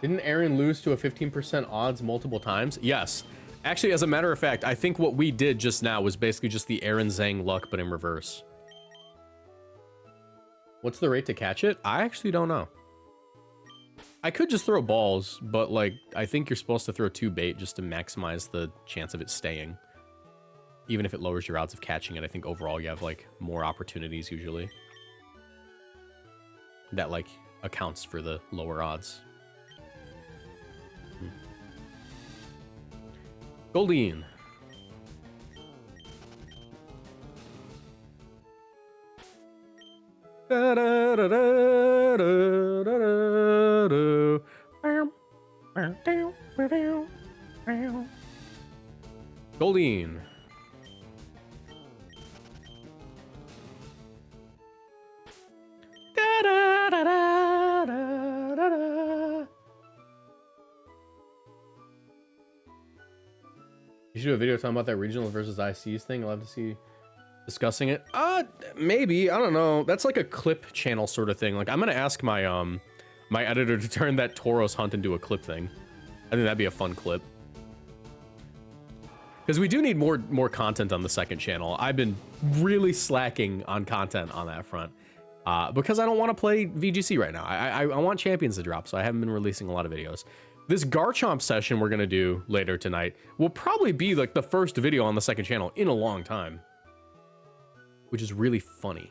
S1: Didn't Aaron lose to a 15% odds multiple times? Yes. Actually, as a matter of fact, I think what we did just now was basically just the Aaron Zhang luck, but in reverse. What's the rate to catch it? I actually don't know. I could just throw balls, but like, I think you're supposed to throw 2 bait just to maximize the chance of it staying. Even if it lowers your odds of catching it, I think overall you have like more opportunities usually. That like accounts for the lower odds. Goldine. Goldine. You should do a video talking about that regional versus ICs thing. I'll have to see discussing it. Maybe. I don't know. That's like a clip channel sort of thing. Like, I'm gonna ask my my editor to turn that Tauros hunt into a clip thing. I think that'd be a fun clip. Because we do need more content on the second channel. I've been really slacking on content on that front. Because I don't want to play VGC right now. I want champions to drop, so I haven't been releasing a lot of videos. This Garchomp session we're going to do later tonight will probably be like the first video on the second channel in a long time. Which is really funny.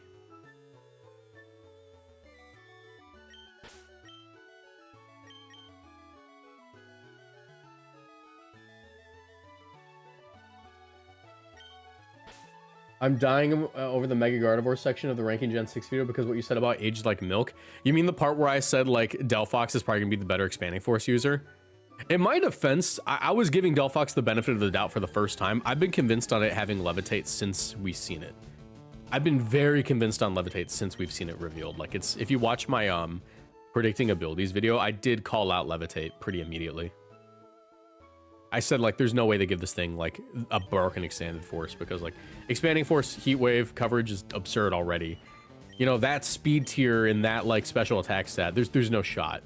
S1: I'm dying over the Mega Gardevoir section of the Ranking Gen 6 video because what you said about aged like milk. You mean the part where I said like Delphox is probably gonna be the better Expanding Force user? In my defense, I was giving Delphox the benefit of the doubt for the first time. I've been convinced on it having Levitate since we've seen it. I've been very convinced on Levitate since we've seen it revealed. Like it's, if you watch my predicting abilities video, I did call out Levitate pretty immediately. I said, like, there's no way they give this thing, like, a broken Expanded Force, because, like, Expanding Force Heat Wave coverage is absurd already. You know, that speed tier and that, like, special attack stat, there's no shot.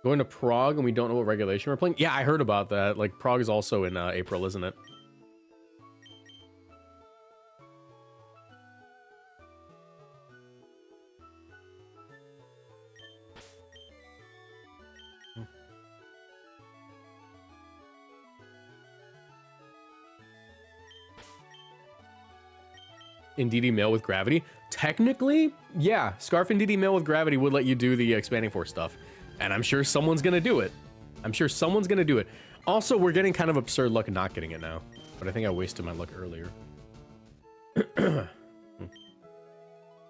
S1: Going to Prague and we don't know what regulation we're playing? Yeah, I heard about that. Like, Prague is also in April, isn't it? Indeedee Mail with Gravity? Technically, yeah. Scarf Indeedee Mail with Gravity would let you do the Expanding Force stuff. And I'm sure someone's gonna do it. I'm sure someone's gonna do it. Also, we're getting kind of absurd luck not getting it now. But I think I wasted my luck earlier.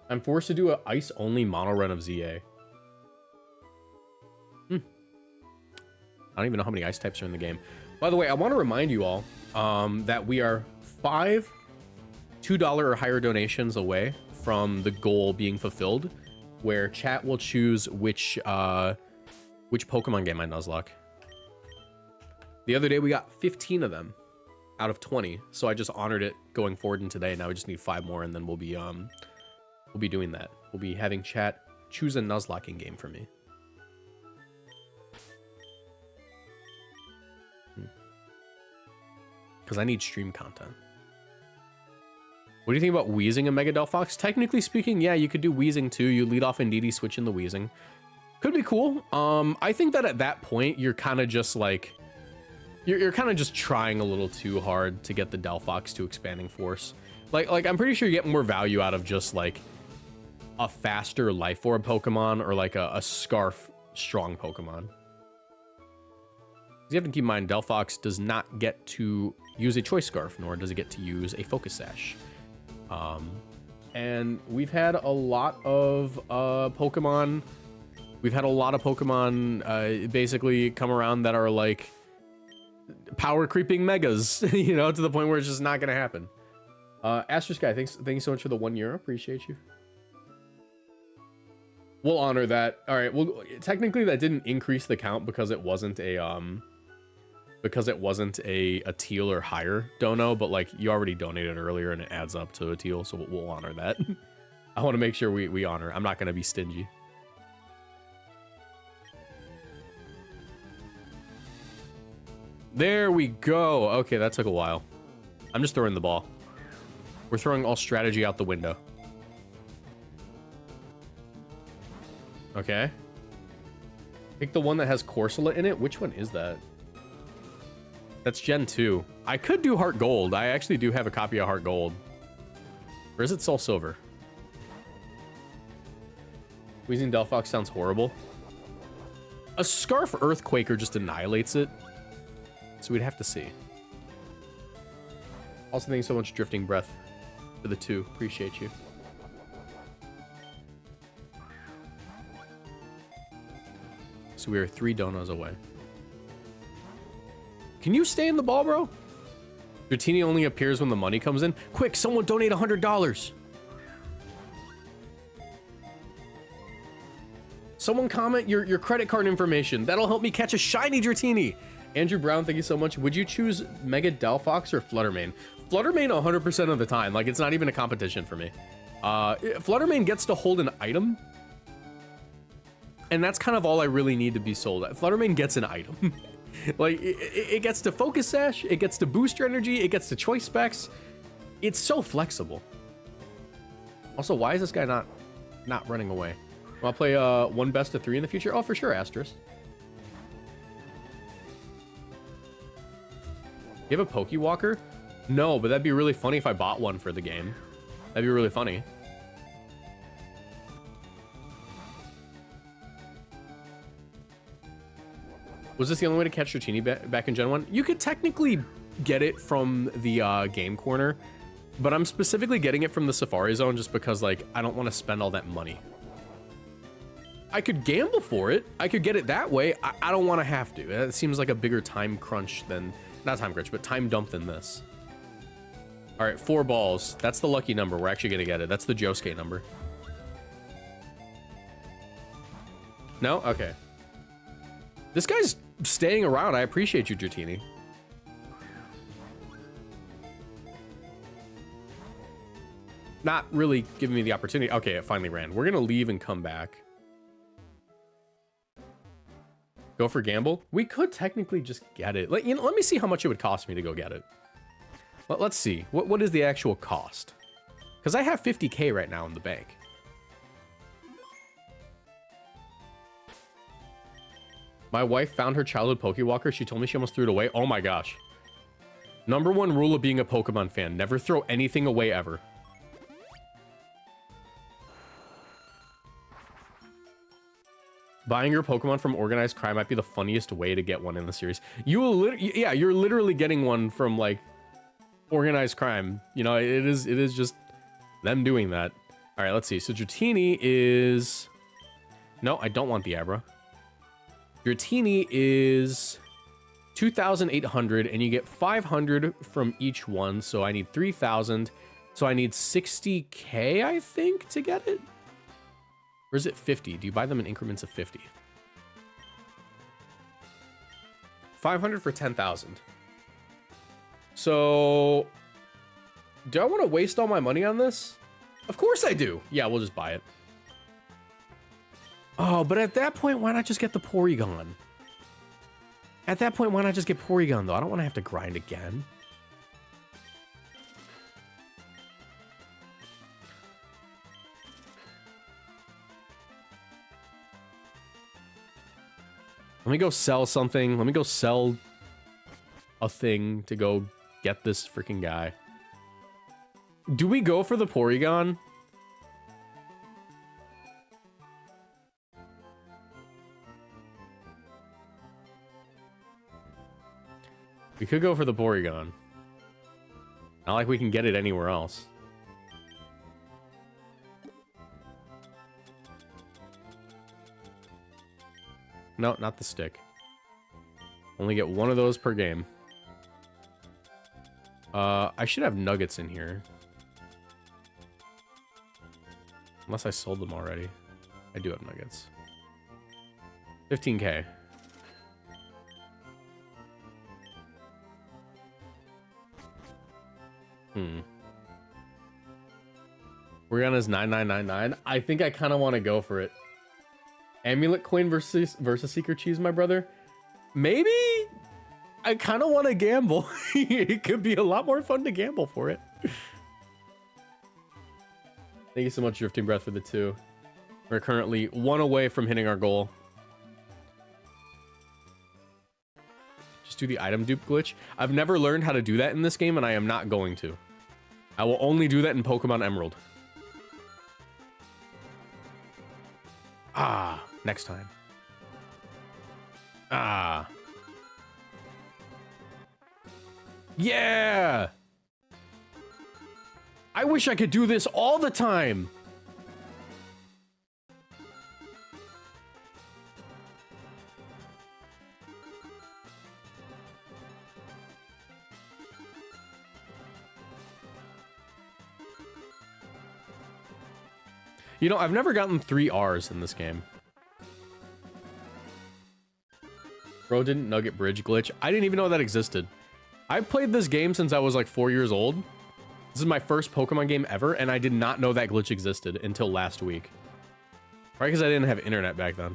S1: I'm forced to do an ice-only mono run of ZA. I don't even know how many ice types are in the game. By the way, I want to remind you all that we are 5 $2 or higher donations away from the goal being fulfilled, where chat will choose which Pokemon game I Nuzlocke. The other day we got 15 of them out of 20, so I just honored it going forward in today. Now we just need 5 more, and then we'll be doing that. We'll be having chat choose a Nuzlocking game for me. Because I need stream content. What do you think about Weezing and Mega Delphox? Technically speaking, yeah, you could do Weezing too. You lead off Indeedee, switch in the Weezing. Could be cool. I think that at that point, you're kind of just like... You're kind of just trying a little too hard to get the Delphox to Expanding Force. Like I'm pretty sure you get more value out of just like a faster Life Orb Pokemon or like a Scarf strong Pokemon. You have to keep in mind, Delphox does not get to use a Choice Scarf, nor does it get to use a Focus Sash. And we've had a lot of Pokemon. We've had a lot of Pokemon basically come around that are like power creeping megas, you know, to the point where it's just not gonna happen. Astro Sky, thank you so much for the €1. Appreciate you. We'll honor that. All right. Well, technically that didn't increase the count because it wasn't a teal or higher dono, but like you already donated earlier and it adds up to a teal, so we'll honor that. I want to make sure we honor. I'm not going to be stingy. There we go. Okay, that took a while. I'm just throwing the ball. We're throwing all strategy out the window. Okay. Pick the one that has Corsola in it. Which one is that? That's Gen 2. I could do Heart Gold. I actually do have a copy of Heart Gold. Or is it Soul Silver? Weezing Delphox sounds horrible. A Scarf Earthquaker just annihilates it. So we'd have to see. Also, thank you so much, Drifting Breath, for the 2. Appreciate you. So we are 3 donos away. Can you stay in the ball, bro? Dratini only appears when the money comes in. Quick, someone donate $100. Someone comment your credit card information. That'll help me catch a shiny Dratini. Andrew Brown, thank you so much. Would you choose Mega Delphox or Fluttermane? Fluttermane 100% of the time. Like, it's not even a competition for me. Fluttermane gets to hold an item. And that's kind of all I really need to be sold at. Fluttermane gets an item. Like, it gets to Focus Sash, it gets to Booster Energy, it gets to Choice Specs. It's so flexible. Also, why is this guy not running away? Wanna play one best of 3 in the future? Oh, for sure, Astros. You have a Pokewalker? No, but that'd be really funny if I bought one for the game. That'd be really funny. Was this the only way to catch Dratini back in Gen 1? You could technically get it from the game corner, but I'm specifically getting it from the Safari Zone just because, like, I don't want to spend all that money. I could gamble for it. I could get it that way. I don't want to have to. It seems like a bigger time crunch than... Not time crunch, but time dump than this. All right, 4 balls. That's the lucky number. We're actually going to get it. That's the Josuke number. No? Okay. This guy's staying around. I appreciate you, Dratini. Not really giving me the opportunity. Okay, it finally ran. We're going to leave and come back. Go for gamble? We could technically just get it. Let me see how much it would cost me to go get it. Let's see. What is the actual cost? Because I have 50K right now in the bank. My wife found her childhood Pokewalker. She told me she almost threw it away. Oh my gosh. Number 1 rule of being a Pokemon fan. Never throw anything away ever. Buying your Pokemon from organized crime might be the funniest way to get one in the series. Yeah, you're literally getting one from, like, organized crime. You know, it is just them doing that. All right, let's see. So Dratini is... No, I don't want the Abra. Dratini is 2,800, and you get 500 from each one. So I need 3,000. So I need 60K, I think, to get it. Or is it 50? Do you buy them in increments of 50? 500 for 10,000. So do I want to waste all my money on this? Of course I do. Yeah, we'll just buy it. Oh, but at that point, why not just get the Porygon? At that point, why not just get Porygon, though? I don't want to have to grind again. Let me go sell something. Let me go sell a thing to go get this freaking guy. Do we go for the Porygon? We could go for the Porygon. Not like we can get it anywhere else. No, not the stick. Only get one of those per game. I should have nuggets in here. Unless I sold them already. I do have nuggets. 15K. Oriana's 9999. I think I kind of want to go for it. Amulet coin versus Secret Cheese, my brother. Maybe I kind of want to gamble. It could be a lot more fun to gamble for it. Thank you so much, Drifting Breath, for the 2. We're currently 1 away from hitting our goal. Just do the item dupe glitch. I've never learned how to do that in this game, and I am not going to. I will only do that in Pokemon Emerald. Ah, next time. Ah. Yeah! I wish I could do this all the time! You know, I've never gotten 3 R's in this game. Bro didn't Nugget Bridge glitch. I didn't even know that existed. I've played this game since I was like 4 years old. This is my first Pokemon game ever, and I did not know that glitch existed until last week. Probably because I didn't have internet back then.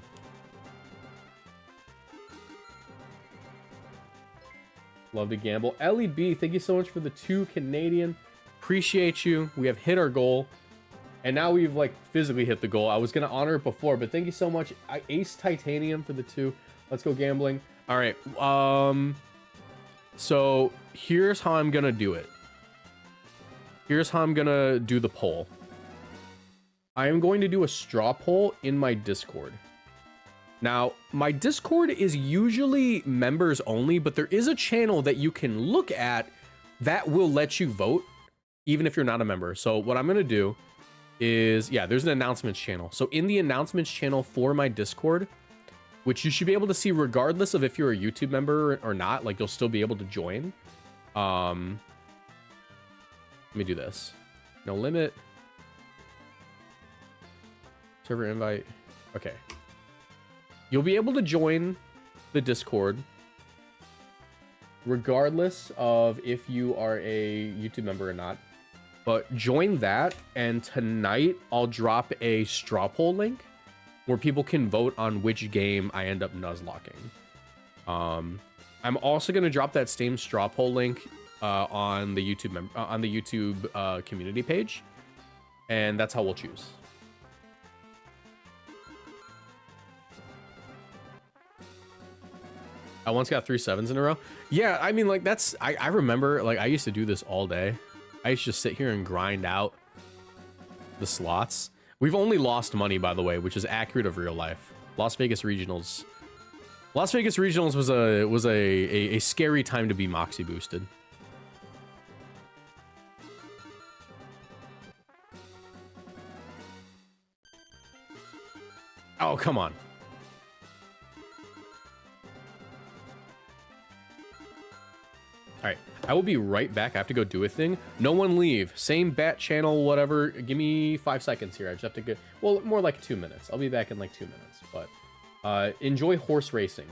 S1: Love to gamble. Ellie B, thank you so much for the 2 Canadian. Appreciate you. We have hit our goal. And now we've like physically hit the goal. I was gonna honor it before, but thank you so much. I Ace Titanium for the 2. Let's go gambling. All right. So here's how I'm gonna do it. Here's how I'm gonna do the poll. I am going to do a straw poll in my Discord. Now, my Discord is usually members only, but there is a channel that you can look at that will let you vote, even if you're not a member. So what I'm gonna do is, yeah, there's an announcements channel. So in the announcements channel for my Discord, which you should be able to see regardless of if you're a YouTube member or not, like you'll still be able to join. Let me do this. No limit. Server invite. Okay. You'll be able to join the Discord regardless of if you are a YouTube member or not. But join that, and tonight I'll drop a straw poll link where people can vote on which game I end up nuzlocking. I'm also gonna drop that same straw poll link on the YouTube community page, and that's how we'll choose. I once got 3 7s in a row. Yeah, I mean, like that's I remember, like I used to do this all day. I used to just sit here and grind out the slots. We've only lost money, by the way, which is accurate of real life. Las Vegas Regionals. Las Vegas Regionals was a scary time to be Moxie boosted. Oh, come on. All right, I will be right back. I have to go do a thing. No one leave. Same bat channel, whatever. Give me 5 seconds here. I just have to get, well, more like 2 minutes. I'll be back in like 2 minutes. But enjoy horse racing.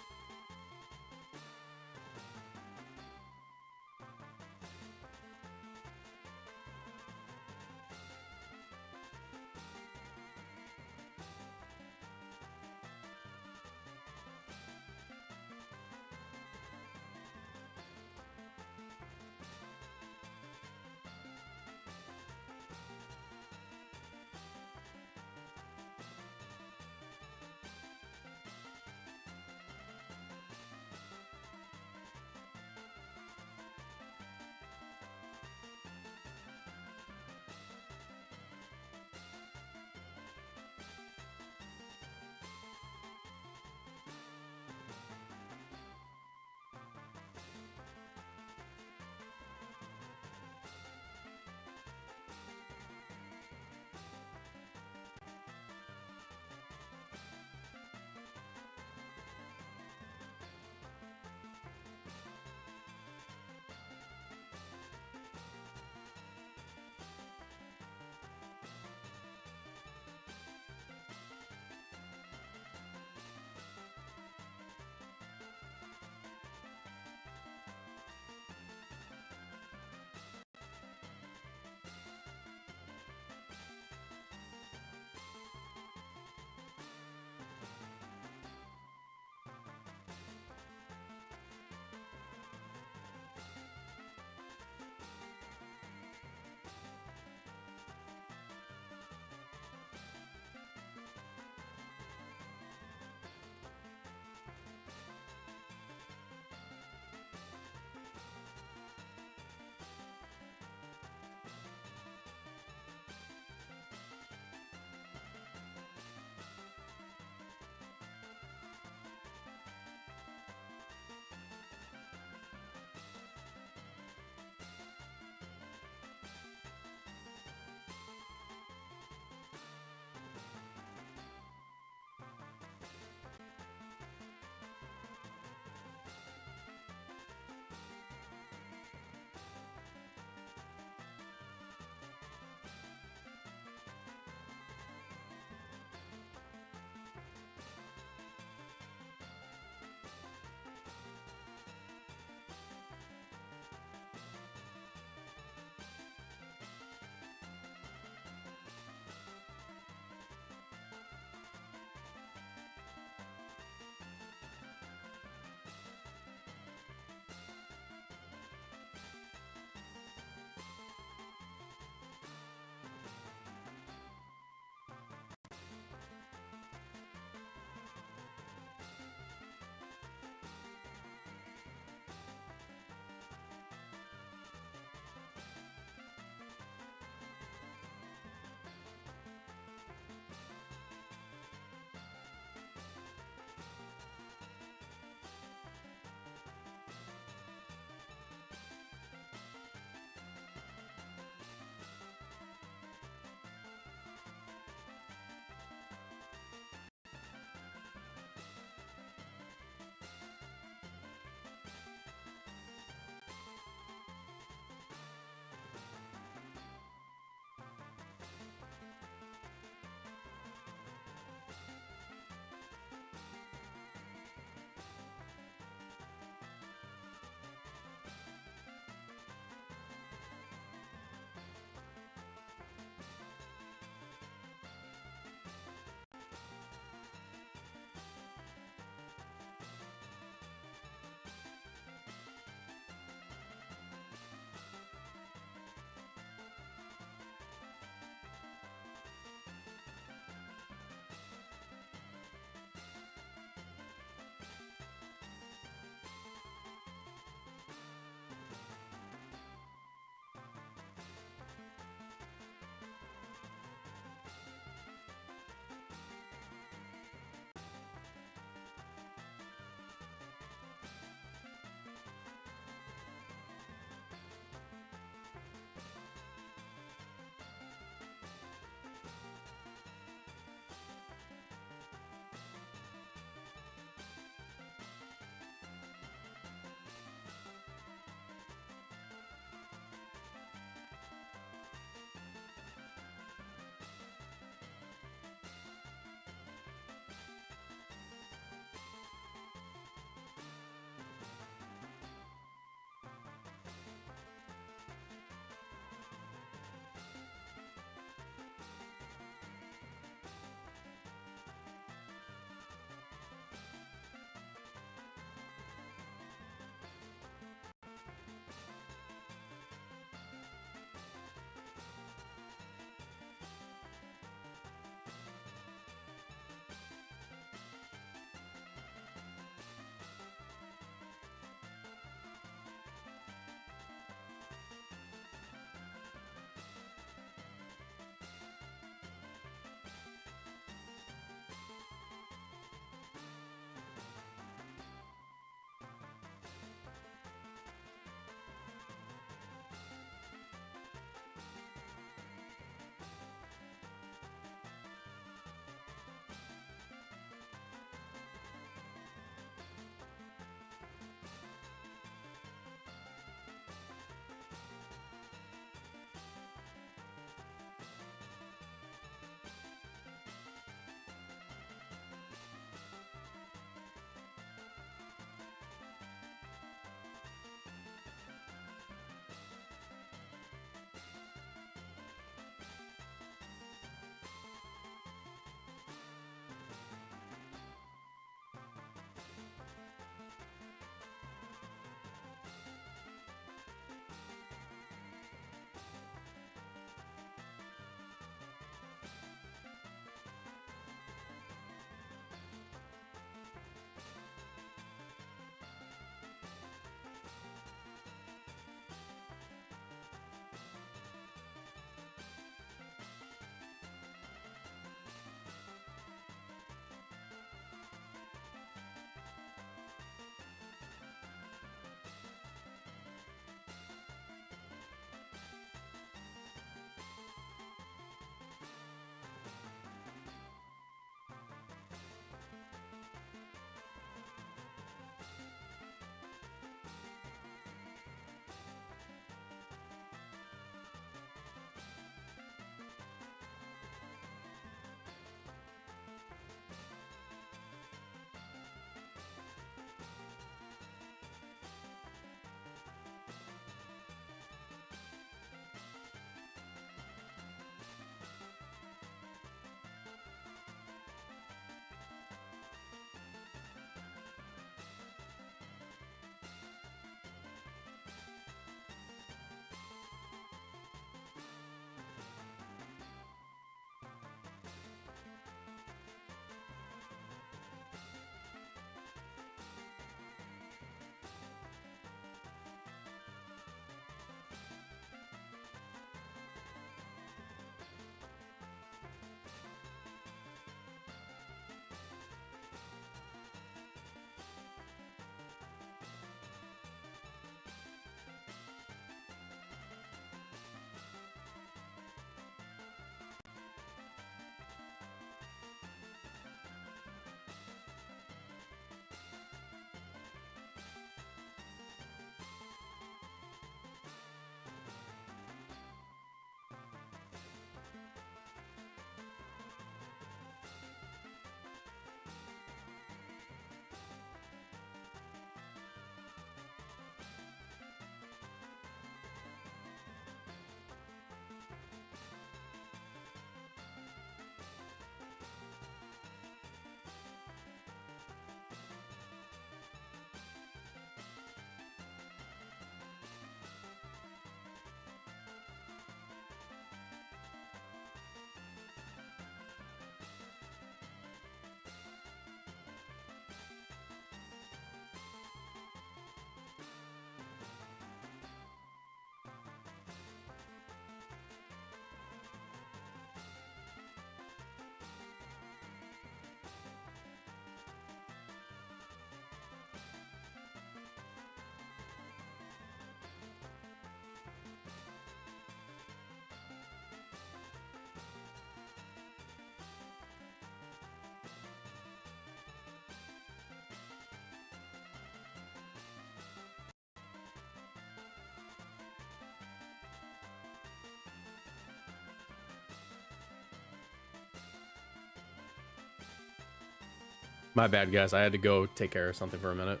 S1: My bad, guys. I had to go take care of something for a minute.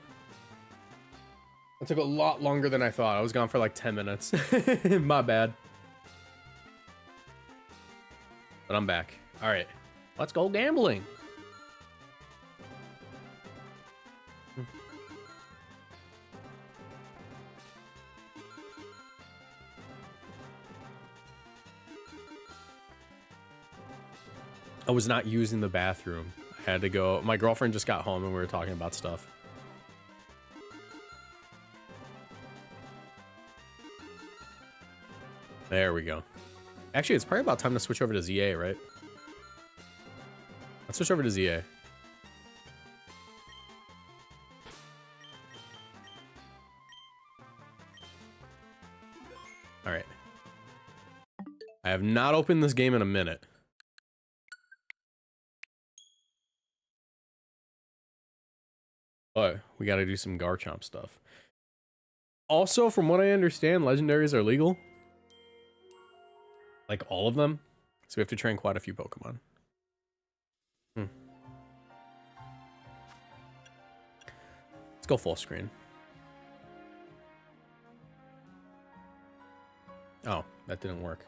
S1: It took a lot longer than I thought. I was gone for like 10 minutes. My bad. But I'm back. All right. Let's go gambling. I was not using the bathroom. I had to go. My girlfriend just got home and we were talking about stuff. There we go. Actually, it's probably about time to switch over to ZA, right? Let's switch over to ZA. All right. I have not opened this game in a minute. But we got to do some Garchomp stuff. Also, from what I understand, legendaries are legal. Like all of them. So we have to train quite a few Pokemon. Let's go full screen. Oh, that didn't work.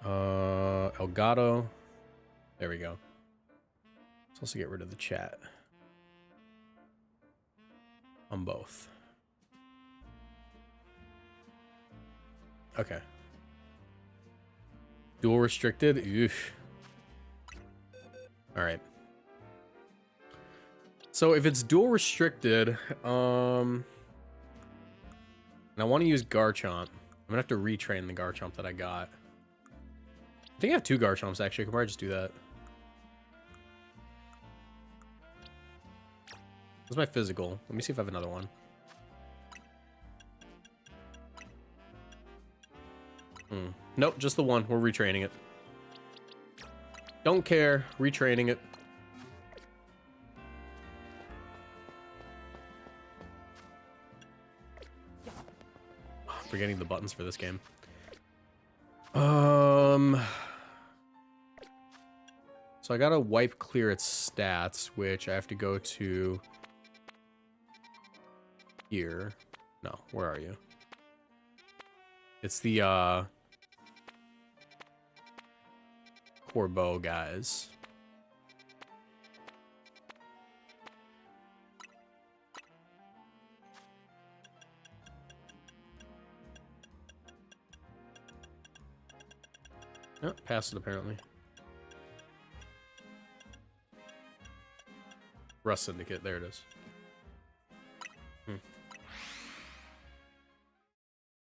S1: Elgato. There we go. Let's also get rid of the chat. On both. Okay. Dual restricted. Oof. All right. So if it's dual restricted, and I want to use Garchomp, I'm gonna have to retrain the Garchomp that I got. I think I have 2 Garchomps actually. I could probably just do that. What's my physical? Let me see if I have another one. Nope, just the one. We're retraining it. Don't care. Retraining it. Forgetting the buttons for this game. So I gotta wipe clear its stats, which I have to go to here. No, where are you? It's the Corbeau guys. Oh, passed it apparently. Rust Syndicate, there it is.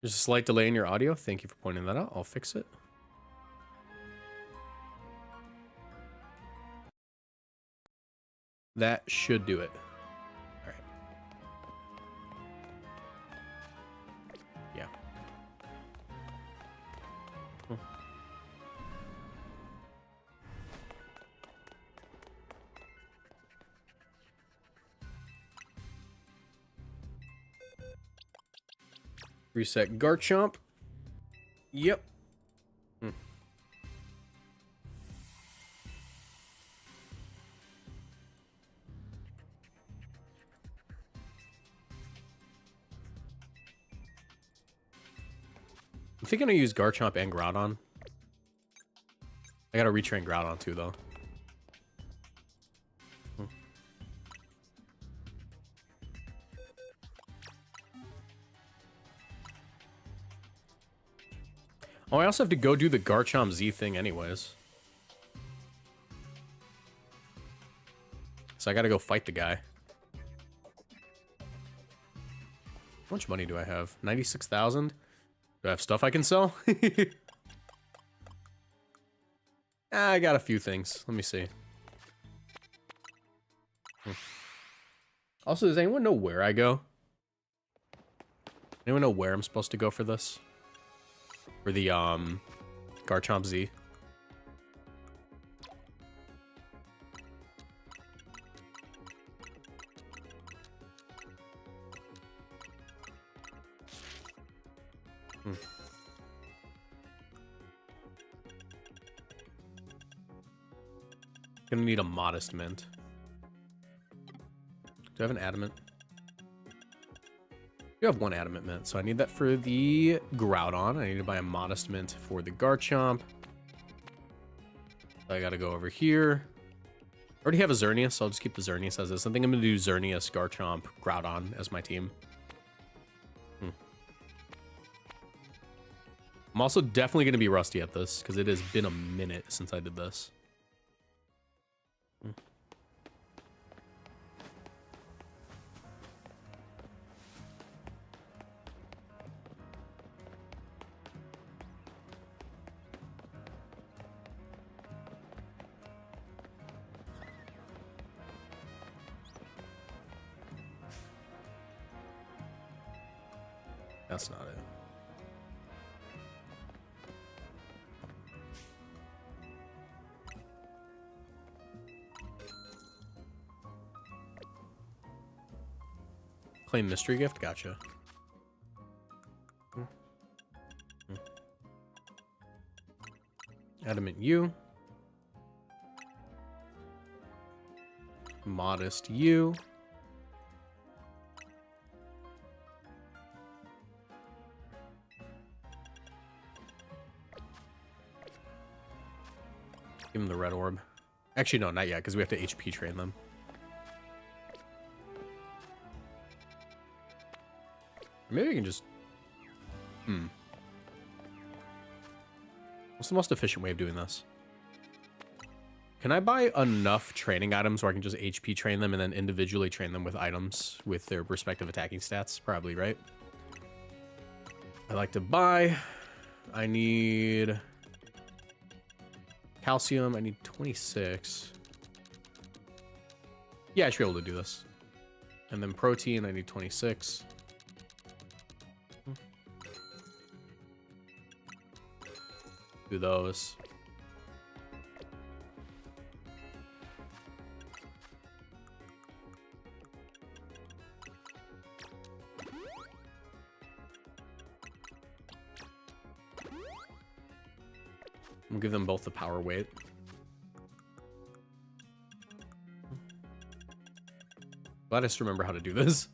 S1: There's a slight delay in your audio. Thank you for pointing that out. I'll fix it. That should do it. All right. Yeah. Reset Garchomp. Yep. I'm thinking I use Garchomp and Groudon. I gotta retrain Groudon too, though. Oh, I also have to go do the Garchomp Z thing anyways. So I gotta go fight the guy. How much money do I have? 96,000? Do I have stuff I can sell? I got a few things. Let me see. Also, does anyone know where I go? Anyone know where I'm supposed to go for this? For the, Garchomp Z? Gonna need a modest mint. Do I have an adamant? You have one adamant mint, so I need that for the Groudon. I need to buy a modest mint for the Garchomp. I gotta go over here. I already have a Xerneas, so I'll just keep the Xerneas as is. I think I'm gonna do Xerneas, Garchomp, Groudon as my team. I'm also definitely gonna be rusty at this, because it has been a minute since I did this. That's not it. Claim mystery gift? Gotcha. Adamant U. Modest U. Give him the red orb. Actually, no, not yet, because we have to HP train them. Maybe we can just... What's the most efficient way of doing this? Can I buy enough training items where I can just HP train them and then individually train them with items with their respective attacking stats? Probably, right? I like to buy. I need... Calcium, I need 26. Yeah, I should be able to do this. And then protein, I need 26. Do those. We'll give them both the power weight. Glad I just remember how to do this.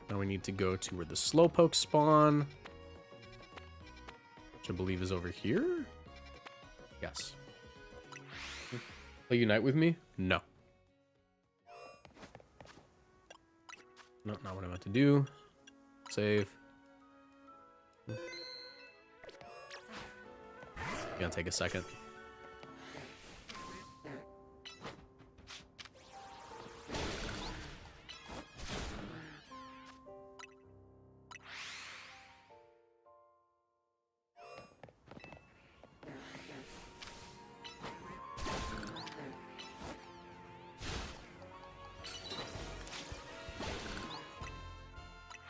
S1: Now we need to go to where the Slowpoke spawn. Which I believe is over here? Yes. Play Unite with me? No. No, not what I meant to do. Save. Gonna take a second.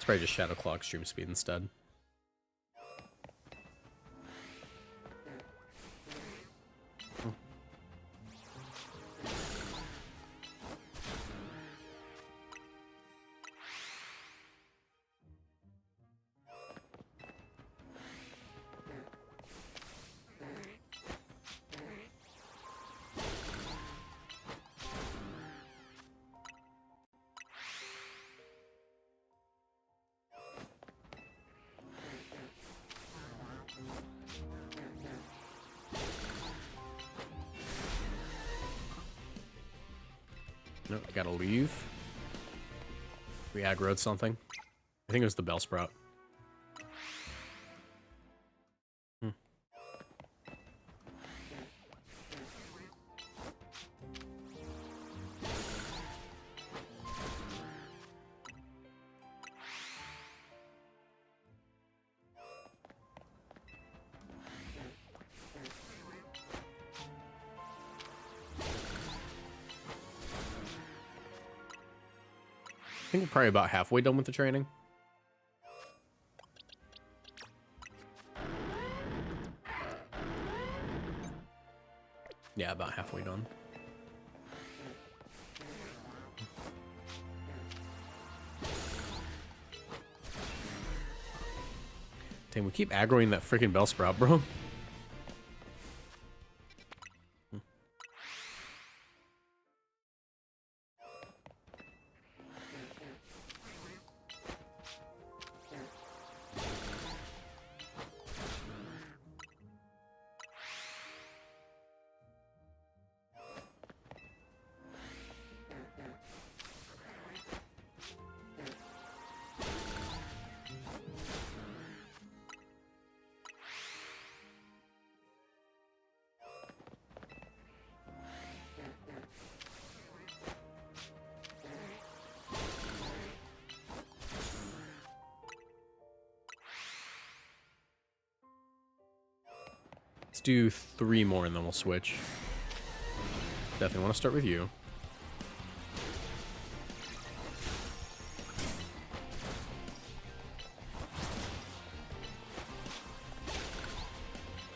S1: Probably just Shadow Claw Extreme Speed instead. Nope, gotta leave. We aggroed something. I think it was the Bellsprout. I think we're probably about halfway done with the training. Yeah, about halfway done. Dang, we keep aggroing that freaking Bellsprout, bro. Let's do 3 more and then we'll switch. Definitely want to start with you.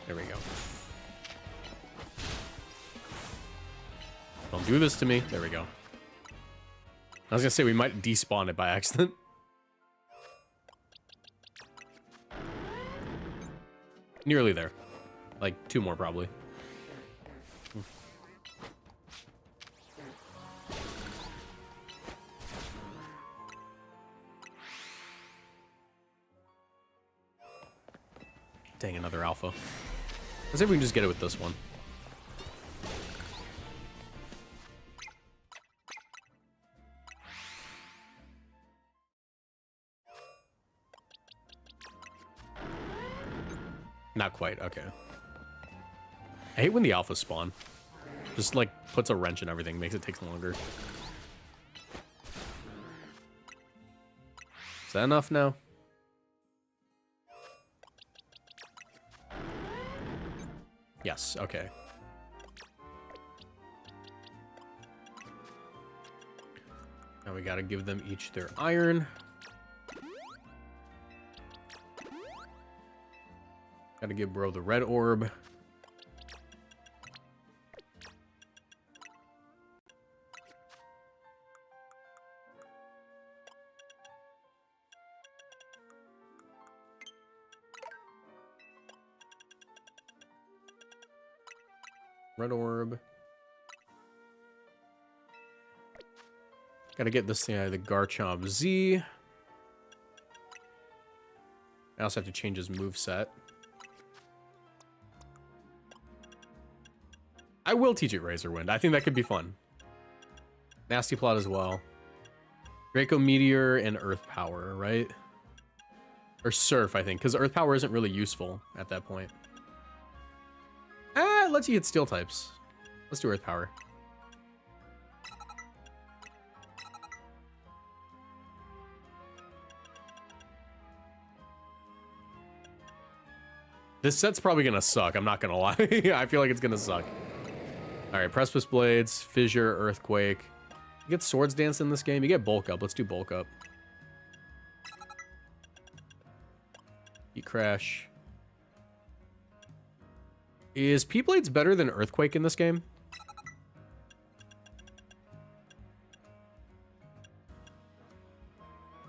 S1: There we go. Don't do this to me. There we go. I was gonna say we might despawn it by accident. Nearly there. Like 2 more probably. Dang, another alpha. Let's see if we can just get it with this one. Not quite, okay. I hate when the alphas spawn. Just like puts a wrench in everything, makes it take longer. Is that enough now? Yes, okay. Now we gotta give them each their iron. Gotta give bro the red orb. Red orb. Gotta get this thing, the Garchomp Z. I also have to change his moveset. I will teach it Razor Wind. I think that could be fun. Nasty Plot as well. Draco Meteor and Earth Power, right? Or Surf, I think, because Earth Power isn't really useful at that point. Ah, it lets you hit Steel types. Let's do Earth Power. This set's probably gonna suck, I'm not gonna lie. I feel like it's gonna suck. Alright, Precipice Blades, Fissure, Earthquake. You get Swords Dance in this game, you get Bulk Up. Let's do Bulk Up. Heat Crash. Is P-Blades better than Earthquake in this game?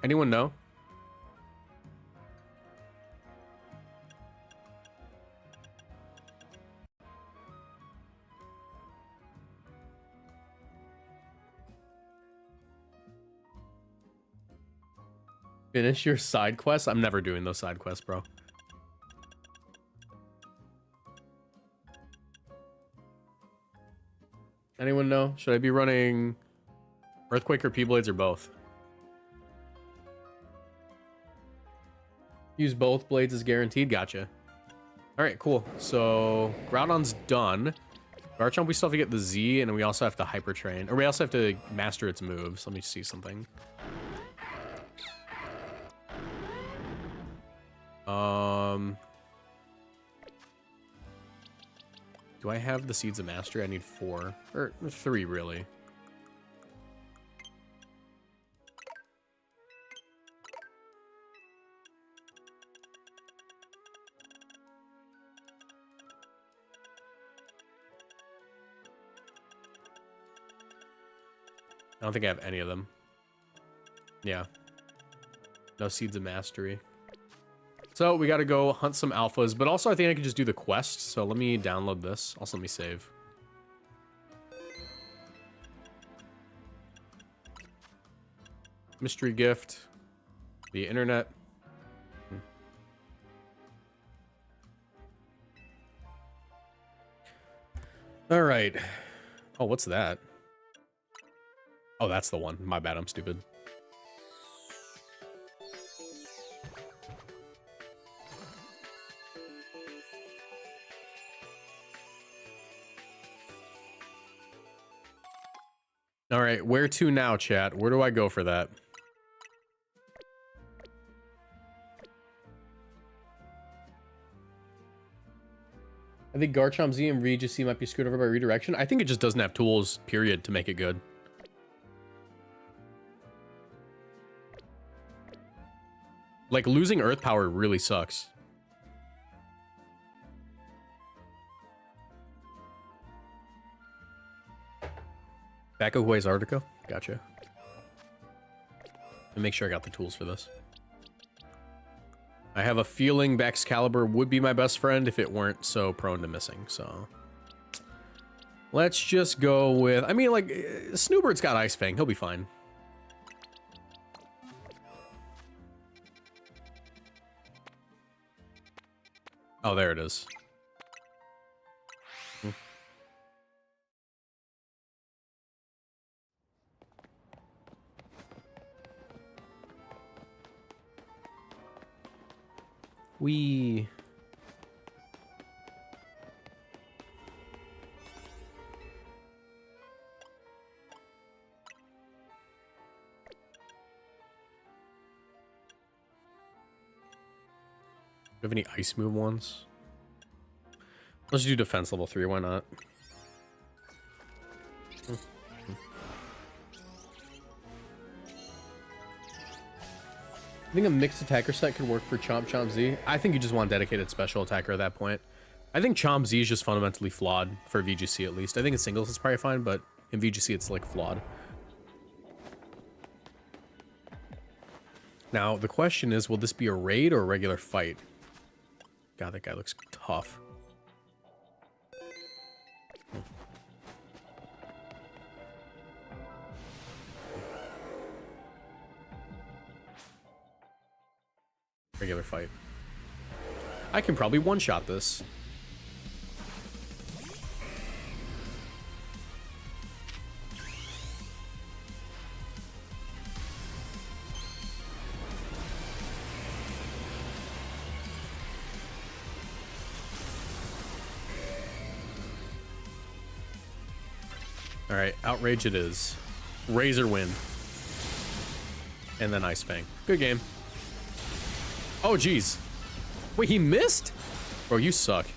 S1: Anyone know? Finish your side quests? I'm never doing those side quests, bro. Anyone know? Should I be running Earthquake or P-Blades or both? Use both blades is guaranteed. Gotcha. All right, cool. So Groudon's done. Garchomp, we still have to get the Z, and then we also have to Hyper Train. Or we also have to master its moves. Let me see something. Do I have the Seeds of Mastery? I need 4. Or 3, really. I don't think I have any of them. Yeah. No Seeds of Mastery. So we got to go hunt some alphas, but also I think I can just do the quest. So let me download this. Also, let me save. Mystery gift. The internet. All right. Oh, what's that? Oh, that's the one. My bad. I'm stupid. All right. Where to now, chat? Where do I go for that? I think Garchomp Z and Regicy might be screwed over by redirection. I think it just doesn't have tools, period, to make it good. Like, losing Earth Power really sucks. Back of Huay's Artico? Gotcha. And make sure I got the tools for this. I have a feeling Baxcalibur would be my best friend if it weren't so prone to missing, so... Let's just go with... I mean, like, Snowbird's got Ice Fang. He'll be fine. Oh, there it is. We... Do you have any ice move ones? Let's do defense level 3, why not? I think a mixed attacker set could work for Chomp Chomp Z. I think you just want dedicated special attacker at that point. I think Chomp Z is just fundamentally flawed for VGC at least. I think in singles it's probably fine, but in VGC it's like flawed. Now the question is, will this be a raid or a regular fight? God, that guy looks tough. Regular fight. I can probably one-shot this. All right, Outrage it is. Razor Wind. And then Ice Fang. Good game. Oh, geez. Wait, he missed? Bro, you suck.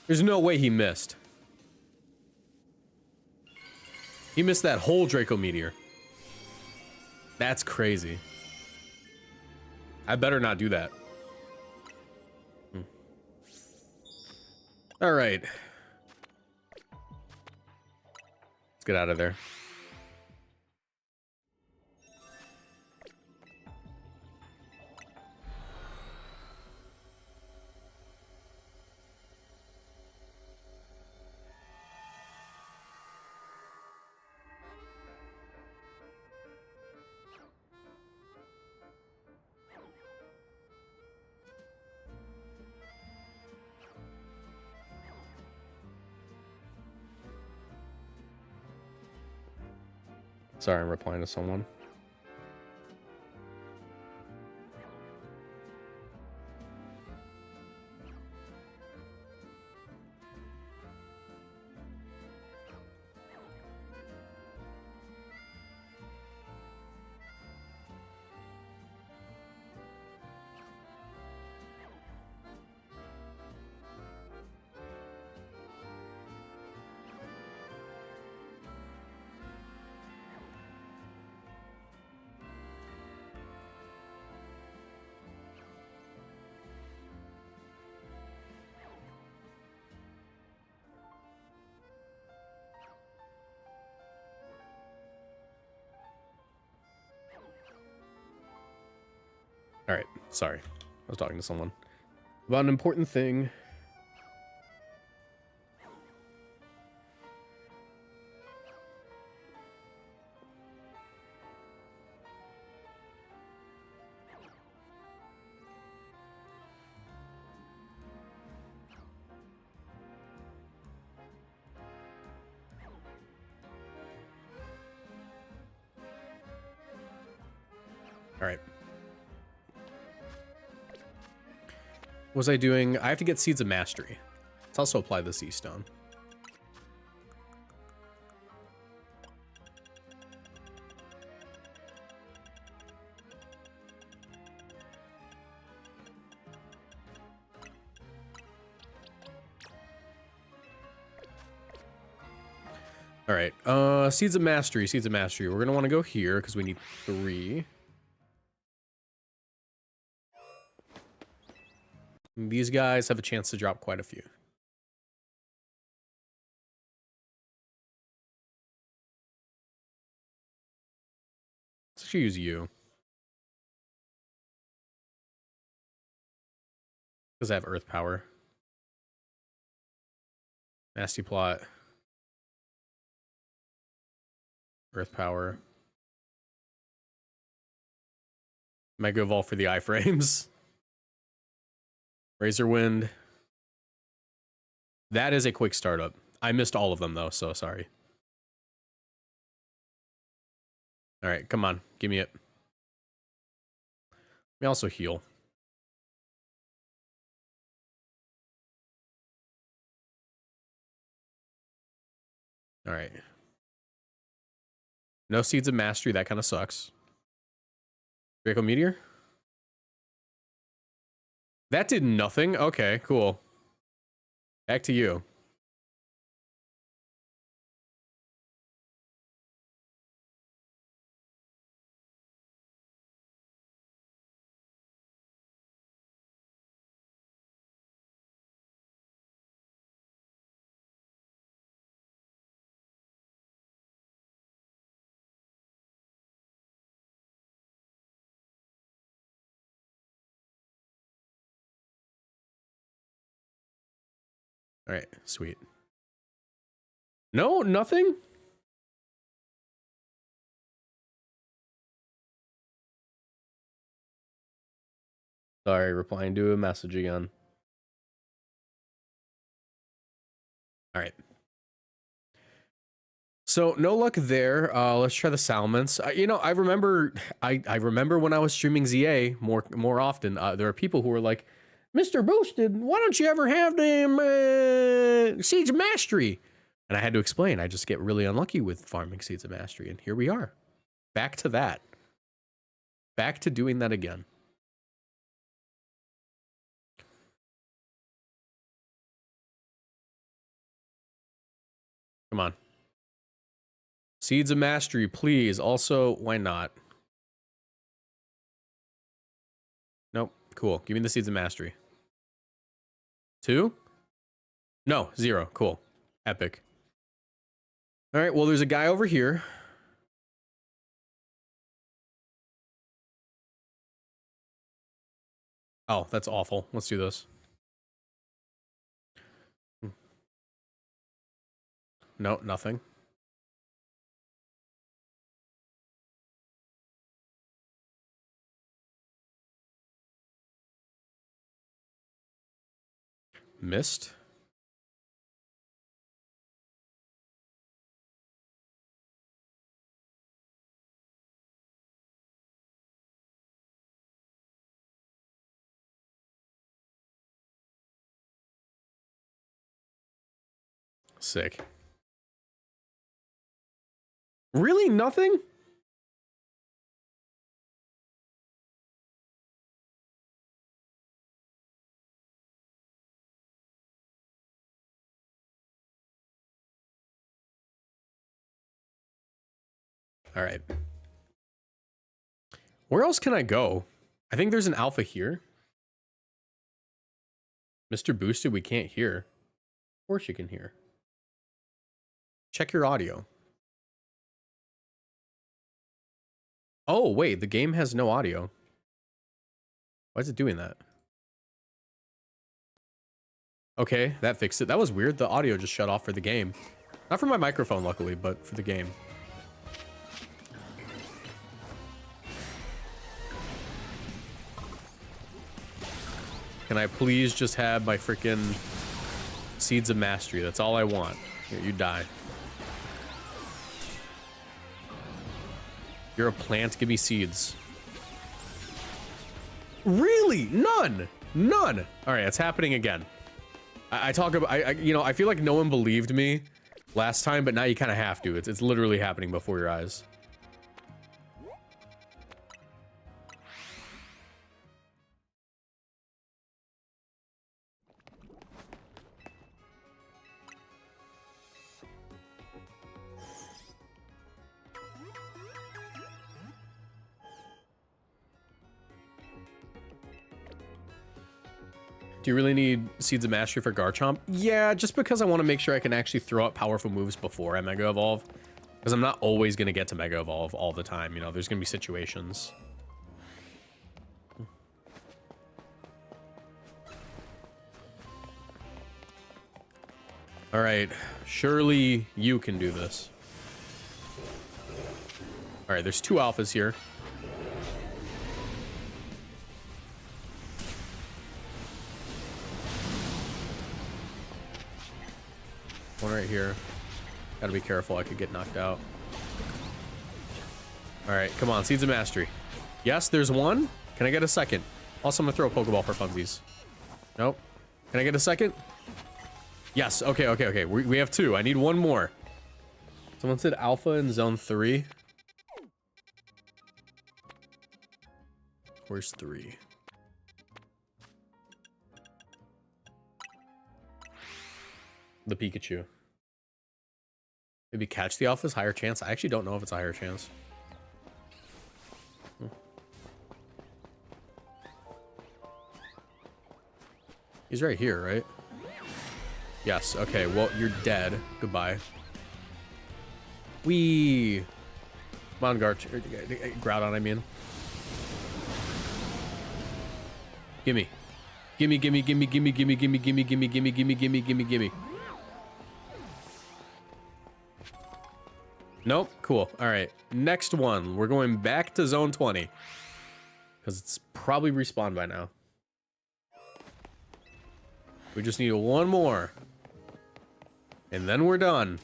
S1: There's no way he missed. He missed that whole Draco Meteor. That's crazy. I better not do that. All right. Let's get out of there. Sorry, I'm replying to someone. Sorry. I was talking to someone about an important thing. All right. What was I doing? I have to get Seeds of Mastery. Let's also apply the Sea Stone. All right. Seeds of Mastery. Seeds of Mastery. We're gonna want to go here because we need 3. These guys have a chance to drop quite a few. Let's actually use you. Because I have Earth Power. Nasty Plot. Earth Power. Mega Evolve for the iframes. Razor Wind. That is a quick startup. I missed all of them though, so sorry. All right, come on, give me it. Let me also heal. All right. No Seeds of Mastery, that kind of sucks. Draco Meteor? That did nothing? Okay, cool. Back to you. All right, sweet. No, nothing? Sorry, replying to a message again. All right. So no luck there. Let's try the Salamence. You know, I remember when I was streaming ZA more often. There are people who were like, "Mr. Boosted, why don't you ever have them Seeds of Mastery?" And I had to explain. I just get really unlucky with farming Seeds of Mastery, and here we are, back to that. Back to doing that again. Come on. Seeds of Mastery, please. Also, why not? Nope. Cool. Give me the Seeds of Mastery. 2? No, 0. Cool. Epic. All right, well, there's a guy over here. Oh, that's awful. Let's do this. No, nothing. Missed. Sick. Really? Nothing? All right. Where else can I go? I think there's an alpha here. Mr. Boosted, we can't hear. Of course you can hear. Check your audio. Oh, wait, the game has no audio. Why is it doing that? Okay, that fixed it. That was weird. The audio just shut off for the game. Not for my microphone, luckily, but for the game. Can I please just have my freaking Seeds of Mastery? That's all I want. Here, you die. You're a plant. Give me seeds. Really? None. None. All right, it's happening again. I talk about, you know, I feel like no one believed me last time, but now you kind of have to. It's literally happening before your eyes. Do you really need Seeds of Mastery for Garchomp? Yeah, just because I want to make sure I can actually throw out powerful moves before I Mega Evolve. Because I'm not always going to get to Mega Evolve all the time, you know, there's going to be situations. Alright, surely you can do this. Alright, there's 2 alphas here. One right here. Gotta be careful, I could get knocked out. Alright, come on, Seeds of Mastery. Yes, there's one. Can I get a second? Also, I'm gonna throw a Pokeball for funsies. Nope. Can I get a second? Yes, okay. We have 2. I need 1 more. Someone said Alpha in Zone 3. Where's 3? The Pikachu. Maybe catch the Alpha's higher chance. I actually don't know if it's a higher chance. He's right here, right? Yes, okay, well, you're dead. Goodbye. Whee! Come on, Groudon, I mean. Gimme. Gimme. Nope, cool. Alright, next one. We're going back to Zone 20. Because it's probably respawned by now. We just need 1 more. And then we're done.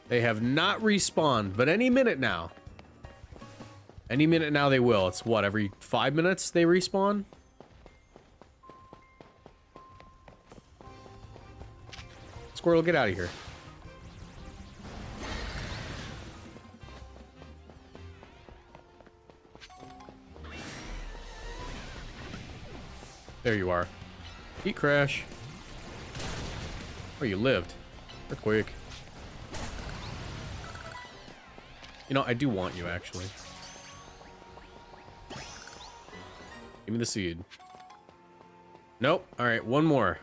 S1: They have not respawned, but any minute now. Any minute now they will. It's what, every 5 minutes they respawn? Squirrel, get out of here. There you are. Heat crash. Oh, you lived. Earthquake. You know, I do want you, actually. Give me the seed. Nope. Alright, 1 more.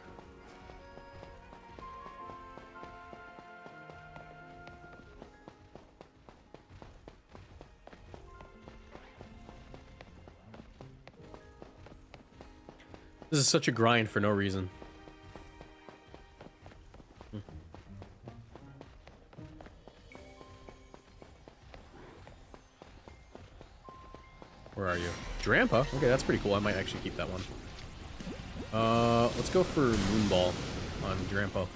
S1: This is such a grind for no reason. Where are you? Drampa? Okay, that's pretty cool. I might actually keep that one. Let's go for Moonball on Drampa.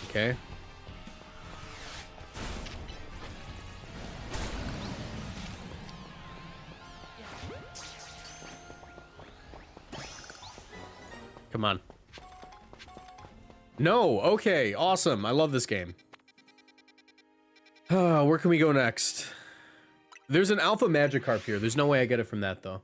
S1: Okay. Come on. No, okay, awesome. I love this game. Where can we go next? There's an Alpha Magikarp here. There's no way I get it from that, though.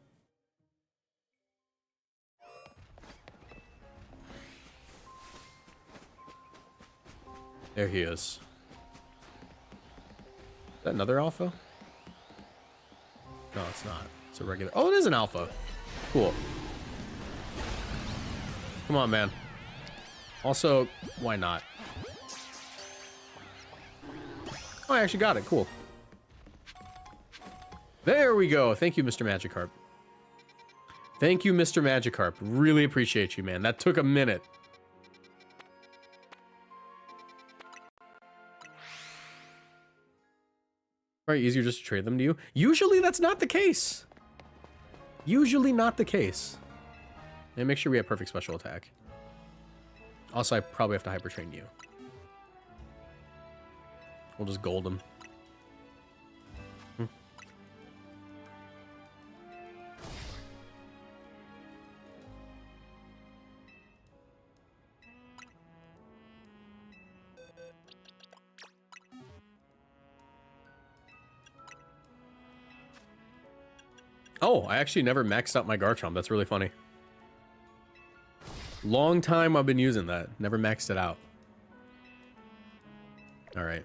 S1: There he is. Is that another Alpha? No, it's not. It's a regular... Oh, it is an Alpha. Cool. Come on, man. Also, why not? Oh, I actually got it. Cool. There we go. Thank you, Mr. Magikarp. Thank you, Mr. Magikarp. Really appreciate you, man. That took a minute. Probably easier just to trade them to you. Usually that's not the case. Usually not the case. And make sure we have perfect special attack. Also, I probably have to hyper train you. We'll just gold him. Oh, I actually never maxed out my Garchomp. That's really funny. Long time I've been using that. Never maxed it out. All right.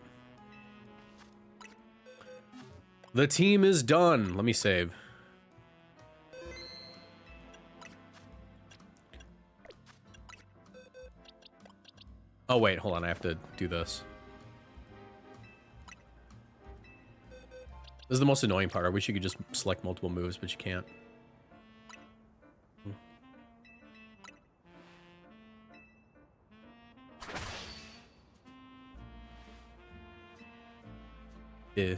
S1: The team is done. Let me save. Oh, wait. Hold on. I have to do this. This is the most annoying part. I wish you could just select multiple moves, but you can't. Yeah.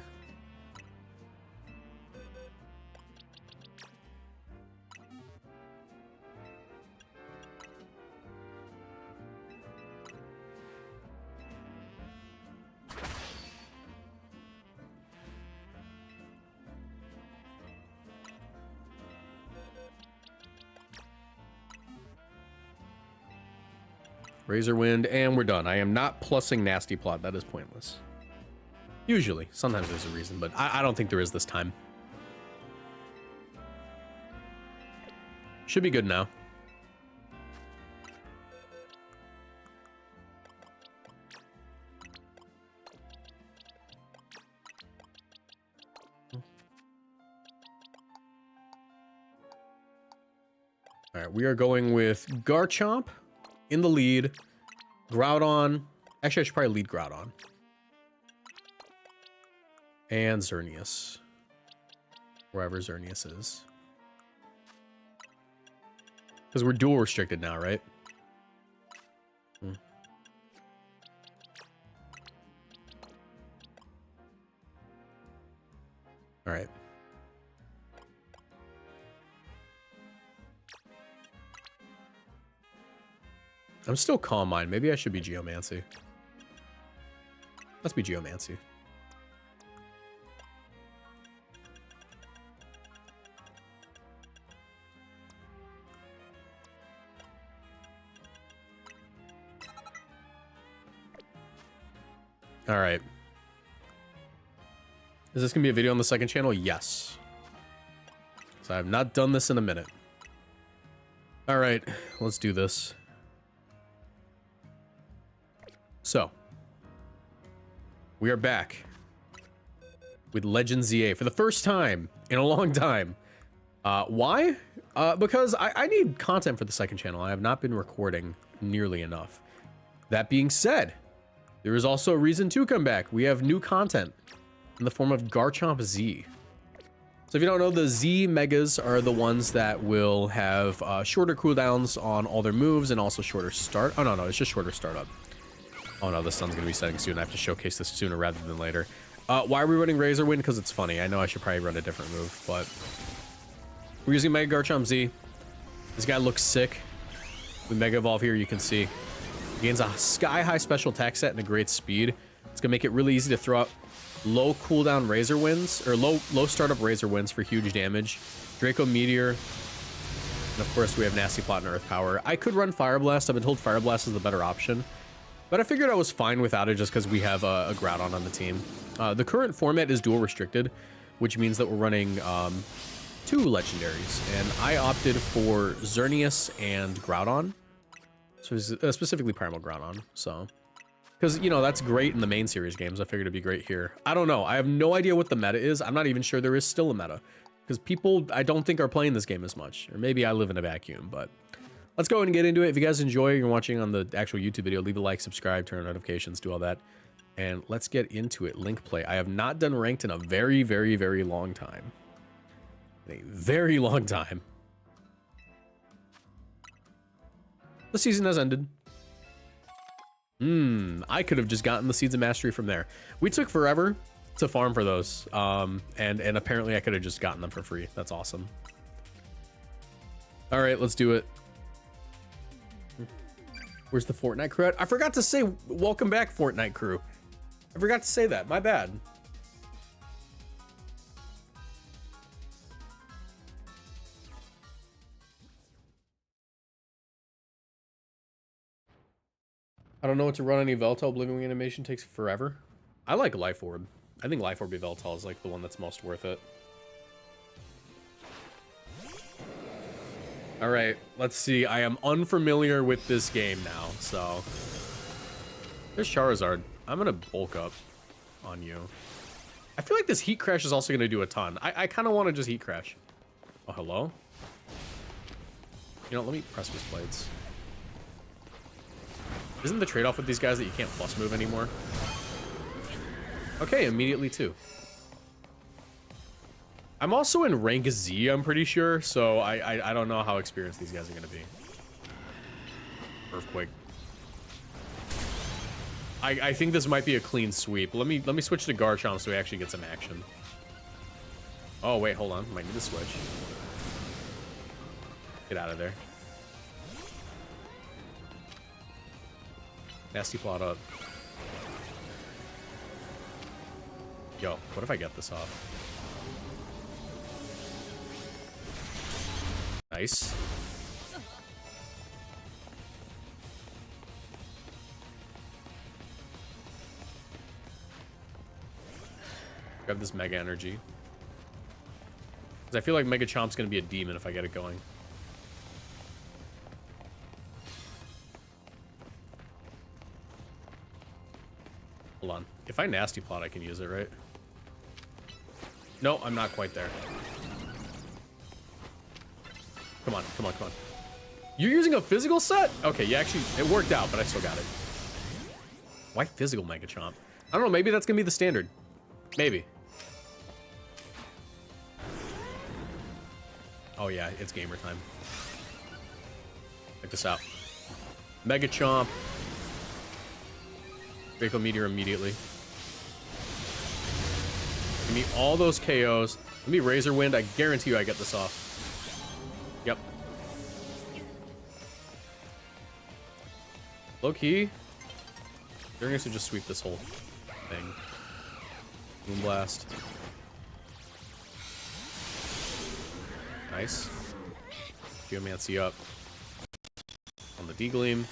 S1: Razor Wind, and we're done. I am not plussing Nasty Plot. That is pointless. Usually. Sometimes there's a reason, but I don't think there is this time. Should be good now. All right, we are going with Garchomp in the lead. Groudon. Actually, I should probably lead Groudon. And Xerneas. Wherever Xerneas is. Because we're dual restricted now, right? Alright. I'm still Calm Mind. Maybe I should be Geomancy. Let's be Geomancy. All right. Is this going to be a video on the second channel? Yes. So I have not done this in a minute. All right, let's do this. So, we are back with Legend ZA for the first time in a long time. Why? Because I need content for the second channel. I have not been recording nearly enough. That being said, there is also a reason to come back. We have new content in the form of Garchomp Z. So if you don't know, the Z Megas are the ones that will have shorter cooldowns on all their moves and also shorter start. Oh, no, it's just shorter startup. Oh no, the sun's going to be setting soon. I have to showcase this sooner rather than later. Why are we running Razor Wind? Because it's funny. I know I should probably run a different move, but we're using Mega Garchomp Z. This guy looks sick. With Mega Evolve here, you can see. Gains a sky-high special attack set and a great speed. It's going to make it really easy to throw out low cooldown Razor Winds, or low startup Razor Winds for huge damage. Draco Meteor. And of course, we have Nasty Plot and Earth Power. I could run Fire Blast. I've been told Fire Blast is the better option. But I figured I was fine without it just because we have a Groudon on the team. The current format is dual restricted, which means that we're running 2 legendaries. And I opted for Xerneas and Groudon. So specifically Primal Groudon. So, because, you know, that's great in the main series games. I figured it'd be great here. I don't know. I have no idea what the meta is. I'm not even sure there is still a meta. Because people, I don't think, are playing this game as much. Or maybe I live in a vacuum, but... Let's go ahead and get into it. If you guys enjoy, you're watching on the actual YouTube video, leave a like, subscribe, turn on notifications, do all that. And let's get into it. Link play. I have not done ranked in a very, very, very long time. A very long time. The season has ended. I could have just gotten the Seeds of Mastery from there. We took forever to farm for those. And apparently I could have just gotten them for free. That's awesome. All right, let's do it. Where's the Fortnite crew at? I forgot to say welcome back, Fortnite crew. I forgot to say that. My bad. I don't know what to run any Veltal. Oblivion animation takes forever. I like Life Orb. I think Life Orb Veltal is like the one that's most worth it. All right, let's see. I am unfamiliar with this game now, so there's Charizard. I'm gonna bulk up on you. I feel like this Heat Crash is also gonna do a ton. I kind of want to just Heat Crash. Oh, hello. You know, let me press his blades. Isn't the trade-off with these guys that you can't plus move anymore? Okay, immediately too. I'm also in rank Z, I'm pretty sure, so I don't know how experienced these guys are gonna be. Earthquake. I think this might be a clean sweep. Let me switch to Garchomp so he actually gets some action. Oh wait, hold on. Might need to switch. Get out of there. Nasty plot up. Yo, what if I get this off? Nice. Grab this Mega Energy. Because I feel like Mega Chomp's going to be a demon if I get it going. Hold on. If I Nasty Plot, I can use it, right? No, I'm not quite there. Come on, come on, come on. You're using a physical set? Okay, you actually, it worked out, but I still got it. Why physical Mega Chomp? I don't know, maybe that's going to be the standard. Maybe. Oh yeah, it's gamer time. Check this out. Mega Chomp. Draco Meteor immediately. Give me all those KOs. Let me Razor Wind. I guarantee you I get this off. Yep. Low key. They're going to just sweep this whole thing. Moonblast. Nice. Geomancy up. On the D-Gleam.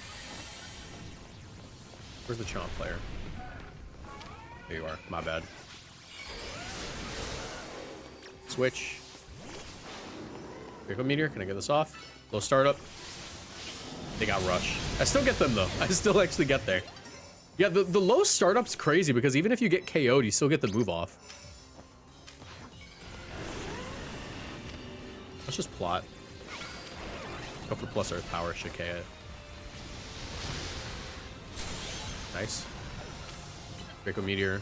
S1: Where's the Chomp player? There you are. My bad. Switch. Draco Meteor. Can I get this off? Low startup. They got Rush. I still get them, though. I still actually get there. Yeah, the low startup's crazy because even if you get KO'd, you still get the move off. Let's just plot. Go for plus Earth Power, Shakea. Nice. Draco Meteor.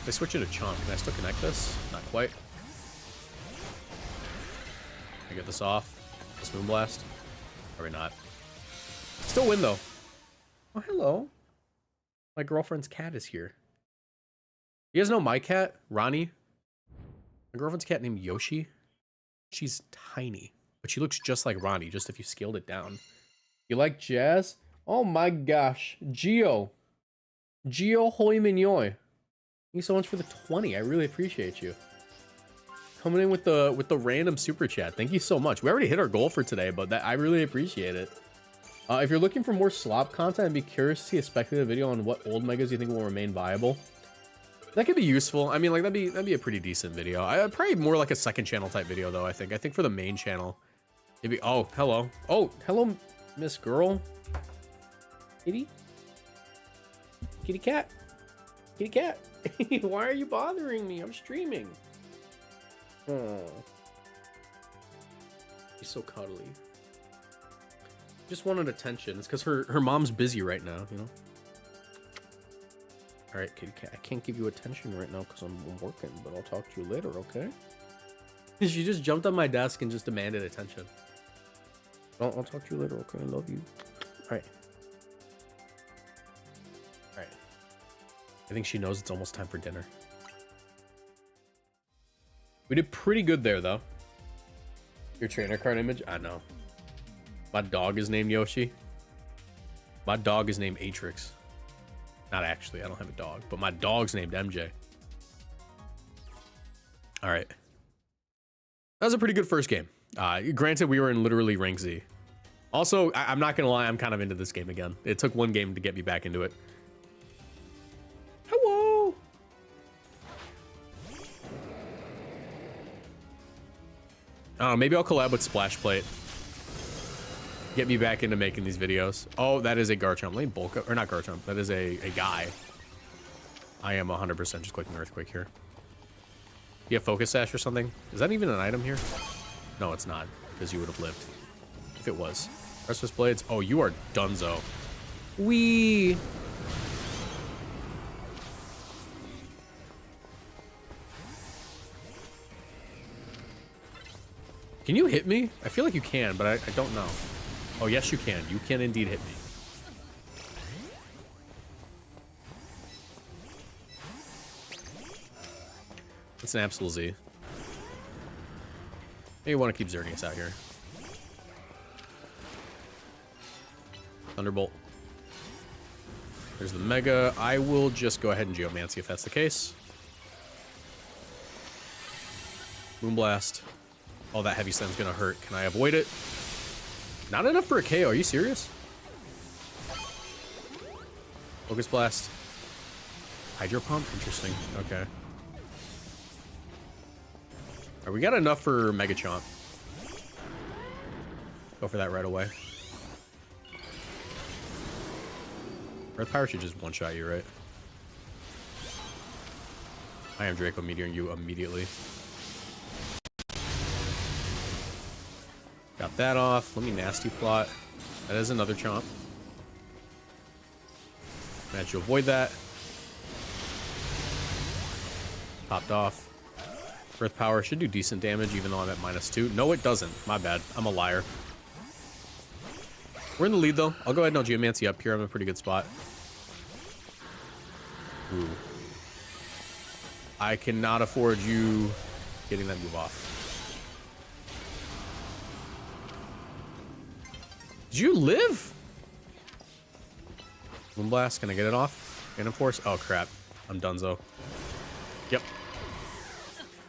S1: If I switch into Chomp, can I still connect this? Not quite. Can I get this off? This Moonblast? Probably not. Still win, though. Oh, hello. My girlfriend's cat is here. You guys know my cat, Ronnie? My girlfriend's cat named Yoshi. She's tiny, but she looks just like Ronnie, just if you scaled it down. You like jazz? Oh my gosh. Gio. Gio Hoi Mignoy. Thank you so much for the 20. I really appreciate you. Coming in with the random super chat. Thank you so much. We already hit our goal for today, but I really appreciate it. If you're looking for more slop content, I'd be curious to see a speculative video on what old megas you think will remain viable. That could be useful. I mean, like that'd be a pretty decent video. Probably more like a second channel type video though. I think for the main channel, maybe. Oh, hello. Oh, hello, Miss Girl. Kitty. Kitty cat. Kitty cat. Why are you bothering me? I'm streaming. Oh, she's so cuddly. Just wanted attention. It's because her mom's busy right now, you know. All right, kitty cat. I can't give you attention right now because I'm working, but I'll talk to you later, okay? She just jumped on my desk and just demanded attention. I'll talk to you later, okay? I love you. All right. All right. I think she knows it's almost time for dinner. We did pretty good there, though. Your trainer card image? I know. My dog is named Yoshi. My dog is named Atrix. Not actually, I don't have a dog, but my dog's named MJ. All right. That was a pretty good first game. Granted, we were in literally rank Z. Also, I'm not gonna lie, I'm kind of into this game again. It took one game to get me back into it. Hello. I don't know, maybe I'll collab with Splash Plate. Get me back into making these videos. Oh, that is a Garchomp. Let me bulk up, or not Garchomp. That is a guy. I am 100% just clicking Earthquake here. You have Focus Sash or something? Is that even an item here? No, it's not, because you would have lived. If it was. Restless Blades. Oh, you are dunzo. Wee. Can you hit me? I feel like you can, but I don't know. Oh, yes, you can. You can indeed hit me. It's an Absolute Z. Maybe want to keep Xerneas out here. Thunderbolt. There's the Mega. I will just go ahead and Geomancy if that's the case. Moonblast. Oh, that Heavy Slam's gonna hurt. Can I avoid it? Not enough for a KO. Are you serious? Focus Blast. Hydro Pump? Interesting. Okay. Alright, we got enough for Mega Chomp. Go for that right away. Earth Power should just one-shot you, right? I am Draco Meteoring you immediately. Got that off. Let me Nasty Plot. That is another Chomp. Managed to avoid that. Popped off. Earth Power should do decent damage even though I'm at -2. No, it doesn't. My bad. I'm a liar. We're in the lead though. I'll go ahead and I'll Geomancy up here. I'm in a pretty good spot. Ooh. I cannot afford you getting that move off. Did you live? Moonblast, can I get it off? Cannon Force? Oh crap. I'm donezo. Yep.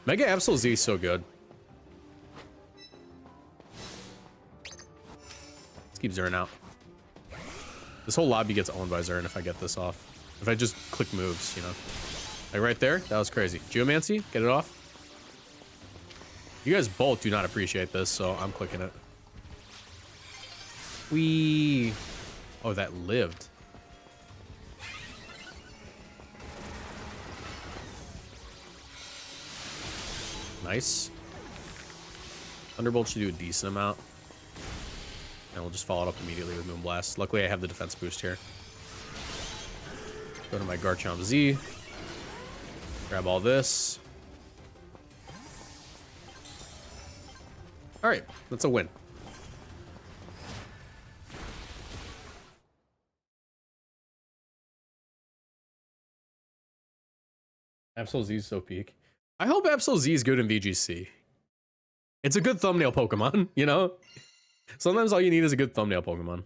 S1: Mega Absol Z is so good. Let's keep Zern out. This whole lobby gets owned by Zern if I get this off. If I just click moves, you know. Like right there, that was crazy. Geomancy, get it off. You guys both do not appreciate this, so I'm clicking it. Wee. Oh, that lived. Nice. Thunderbolt should do a decent amount. And we'll just follow it up immediately with Moonblast. Luckily, I have the defense boost here. Go to my Garchomp Z. Grab all this. All right, that's a win. Absol Z is so peak. I hope Absol Z is good in VGC. It's a good thumbnail Pokemon, you know? Sometimes all you need is a good thumbnail Pokemon.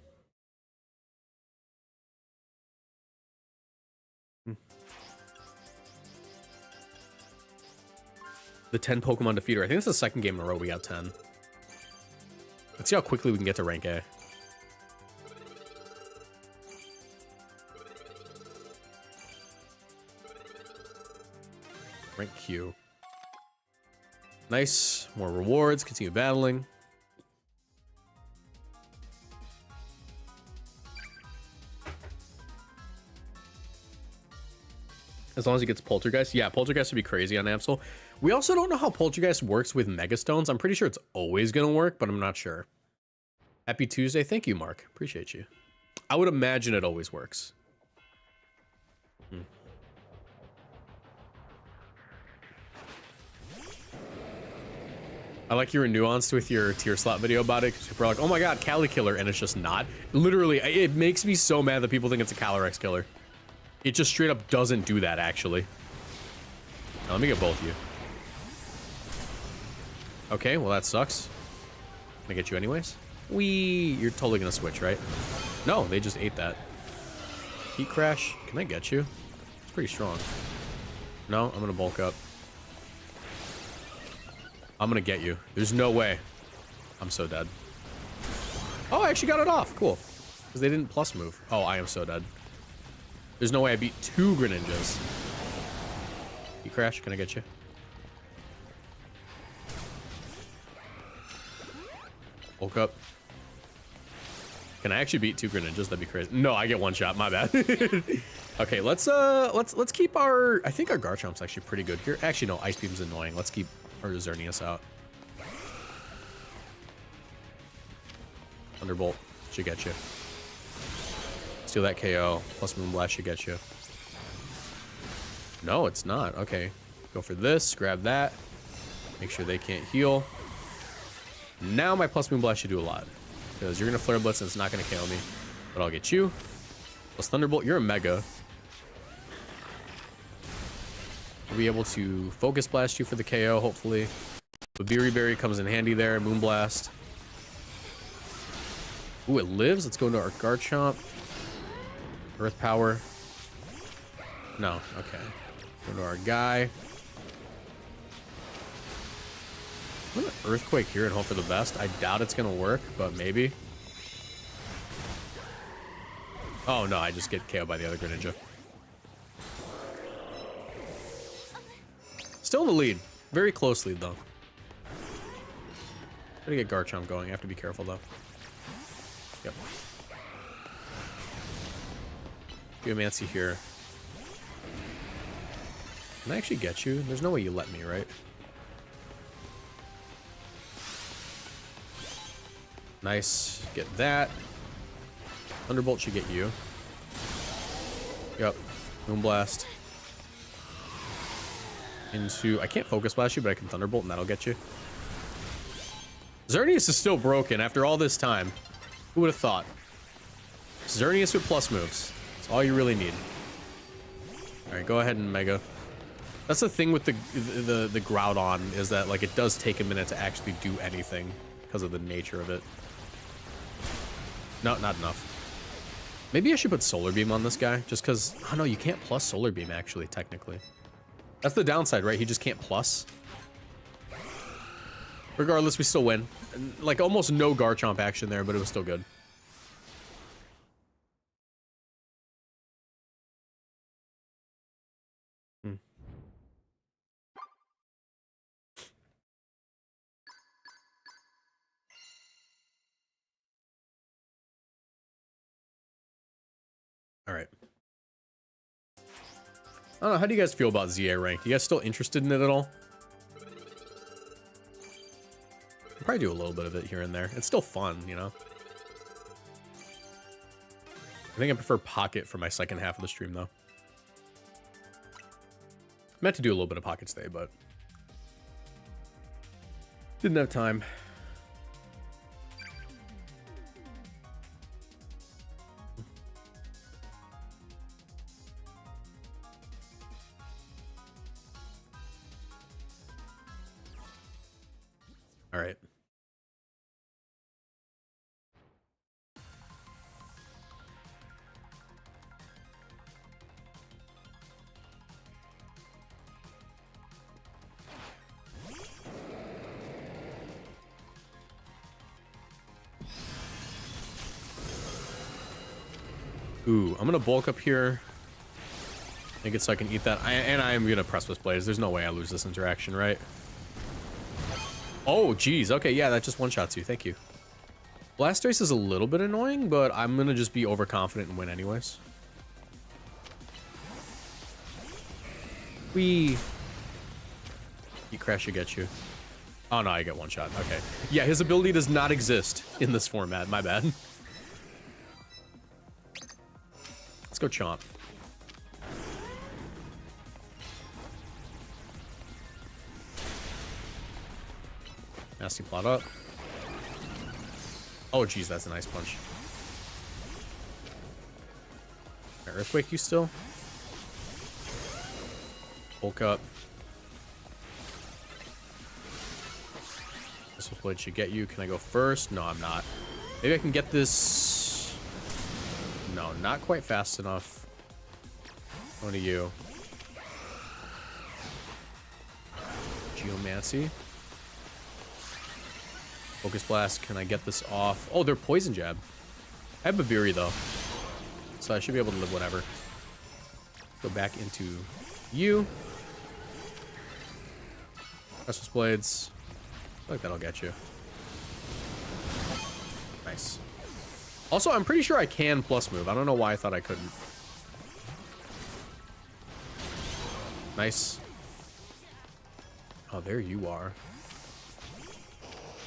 S1: The 10 Pokemon defeater. I think it's the second game in a row we got 10. Let's see how quickly we can get to rank A. Rank Q. Nice. More rewards. Continue battling. As long as he gets Poltergeist. Yeah, Poltergeist would be crazy on Absol. We also don't know how Poltergeist works with Megastones. I'm pretty sure it's always going to work, but I'm not sure. Happy Tuesday. Thank you, Mark. Appreciate you. I would imagine it always works. I like you were nuanced with your tier slot video about it, because people are like, oh my god, Cali killer, and it's just not. Literally, it makes me so mad that people think it's a Calyrex killer. It just straight up doesn't do that, actually. Now, let me get both of you. Okay, well that sucks. Can I get you anyways? You're totally gonna switch, right? No, they just ate that. Heat crash, can I get you? It's pretty strong. No, I'm gonna bulk up. I'm gonna get you. There's no way. I'm so dead. Oh, I actually got it off. Cool. Because they didn't plus move. Oh, I am so dead. There's no way I beat 2 Greninjas. You crash? Can I get you? Woke up. Can I actually beat 2 Greninjas? That'd be crazy. No, I get 1 shot. My bad. Okay, let's keep our. I think our Garchomp's actually pretty good here. Actually, no, Ice Beam's annoying. Let's keep our Xerneas out. Thunderbolt should get you. Steal that KO. Plus Moonblast should get you. No, it's not. Okay, go for this. Grab that. Make sure they can't heal. Now my plus Moonblast should do a lot. Because you're going to Flare Blitz and it's not going to KO me. But I'll get you. Plus Thunderbolt, you're a Mega. We'll be able to Focus Blast you for the KO, hopefully. But Beery Berry comes in handy there. Moonblast. Ooh, it lives. Let's go into our Garchomp. Earth Power. No, okay. Go to our guy. I'm gonna Earthquake here and hope for the best. I doubt it's gonna work, but maybe. Oh no, I just get KO'd by the other Greninja. Still in the lead. Very close lead, though. Gotta get Garchomp going. I have to be careful, though. Yep. Geomancy here. Can I actually get you? There's no way you let me, right? Nice. Get that. Thunderbolt should get you. Yep. Moonblast. Into... I can't Focus Blast you, but I can Thunderbolt, and that'll get you. Xerneas is still broken after all this time. Who would have thought? Xerneas with plus moves. That's all you really need. Alright, go ahead and Mega. That's the thing with the Groudon, is that, like, it does take a minute to actually do anything because of the nature of it. No, not enough. Maybe I should put Solar Beam on this guy, just because... Oh, no, you can't plus Solar Beam, actually, technically. That's the downside, right? He just can't plus. Regardless, we still win. Like, almost no Garchomp action there, but it was still good. All right. I don't know. How do you guys feel about ZA rank? You guys still interested in it at all? I'll probably do a little bit of it here and there. It's still fun, you know? I think I prefer Pocket for my second half of the stream, though. I meant to do a little bit of Pocket today, but didn't have time. All right. Ooh, I'm gonna bulk up here. Make it so I can eat that. And I am gonna press with Blaze. There's no way I lose this interaction, right? Oh, geez. Okay, yeah, that just one-shots you. Thank you. Blastoise is a little bit annoying, but I'm gonna just be overconfident and win anyways. You crash, you get you. Oh, no, I get one shot. Okay. Yeah, his ability does not exist in this format. My bad. Let's go Chomp. Nasty plot up. Oh, geez, that's a nice punch. Earthquake you still? Bulk up. This blade should get you. Can I go first? No, I'm not. Maybe I can get this. No, not quite fast enough. Going to you. Geomancy. Focus blast. Can I get this off? Oh, they're poison jab. I have Babiri though, so I should be able to live whatever. Go back into you. Restless blades. I feel like that'll get you. Nice. Also, I'm pretty sure I can plus move. I don't know why I thought I couldn't. Nice. Oh, there you are.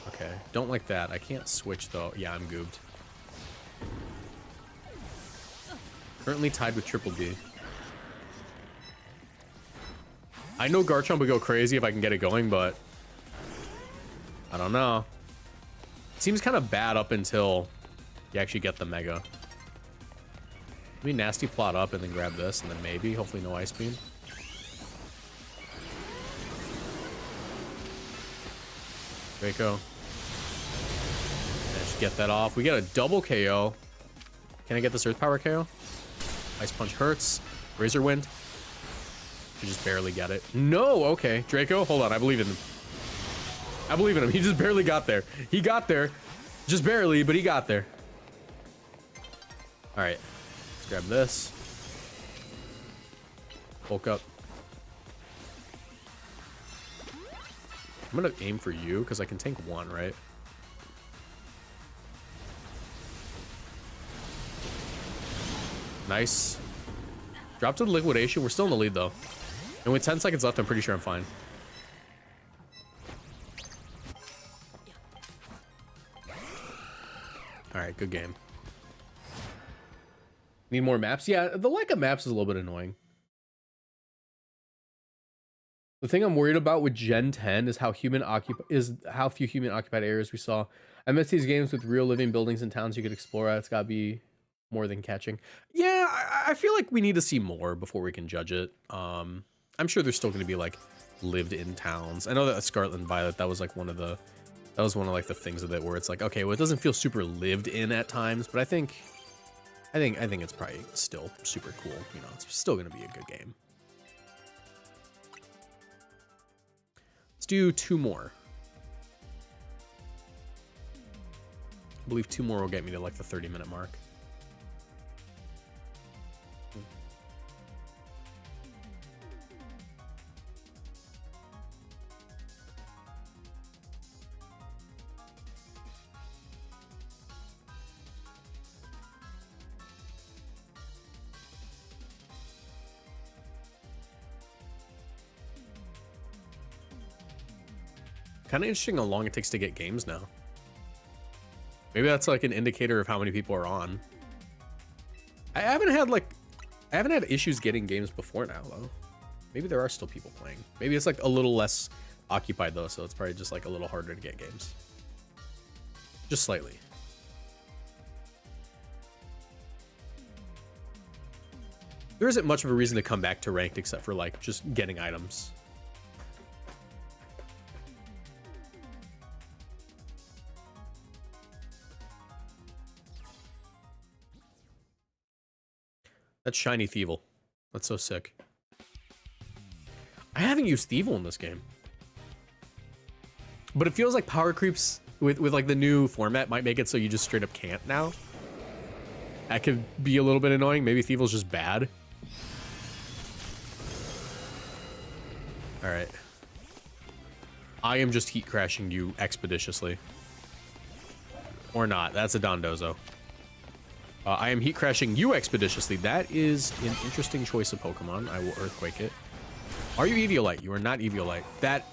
S1: Okay, don't like that. I can't switch though. Yeah, I'm goobed. Currently tied with Triple D. I know Garchomp would go crazy if I can get it going, but I don't know. Seems kind of bad up until you actually get the Mega. Maybe nasty plot up and then grab this, and then maybe, hopefully no Ice Beam. Draco. Managed to get that off. We get a double KO. Can I get this Earth Power KO? Ice Punch hurts. Razor Wind. You just barely get it. No, okay. Draco, hold on. I believe in him. I believe in him. He just barely got there. He got there. Just barely, but he got there. All right. Let's grab this. Bulk up. I'm going to aim for you because I can tank one, right? Nice. Drop to the liquidation. We're still in the lead, though. And with 10 seconds left, I'm pretty sure I'm fine. All right, good game. Need more maps? Yeah, the lack of maps is a little bit annoying. The thing I'm worried about with Gen 10 is how few human occupied areas we saw. I miss these games with real living buildings and towns you could explore. It's gotta be more than catching. Yeah, I feel like we need to see more before we can judge it. I'm sure there's still gonna be like lived in towns. I know that Scarlet and Violet, that was like one of the like the things of it where it's like, okay, well, it doesn't feel super lived in at times, but I think it's probably still super cool. You know, it's still gonna be a good game. Let's do 2 more. I believe 2 more will get me to like the 30-minute mark. Kind of interesting how long it takes to get games now. Maybe that's like an indicator of how many people are on. I haven't had issues getting games before now though. Maybe there are still people playing. Maybe it's like a little less occupied though, so it's probably just like a little harder to get games. Just slightly. There isn't much of a reason to come back to ranked except for like just getting items. That's shiny Thievul. That's so sick. I haven't used Thievul in this game. But it feels like power creeps with like the new format might make it so you just straight up can't now. That could be a little bit annoying. Maybe Thievul's just bad. All right. I am just heat crashing you expeditiously. Or not. That's a Dondozo. I am heat crashing you expeditiously. That is an interesting choice of Pokemon. I will Earthquake it. Are you Eviolite? You are not Eviolite.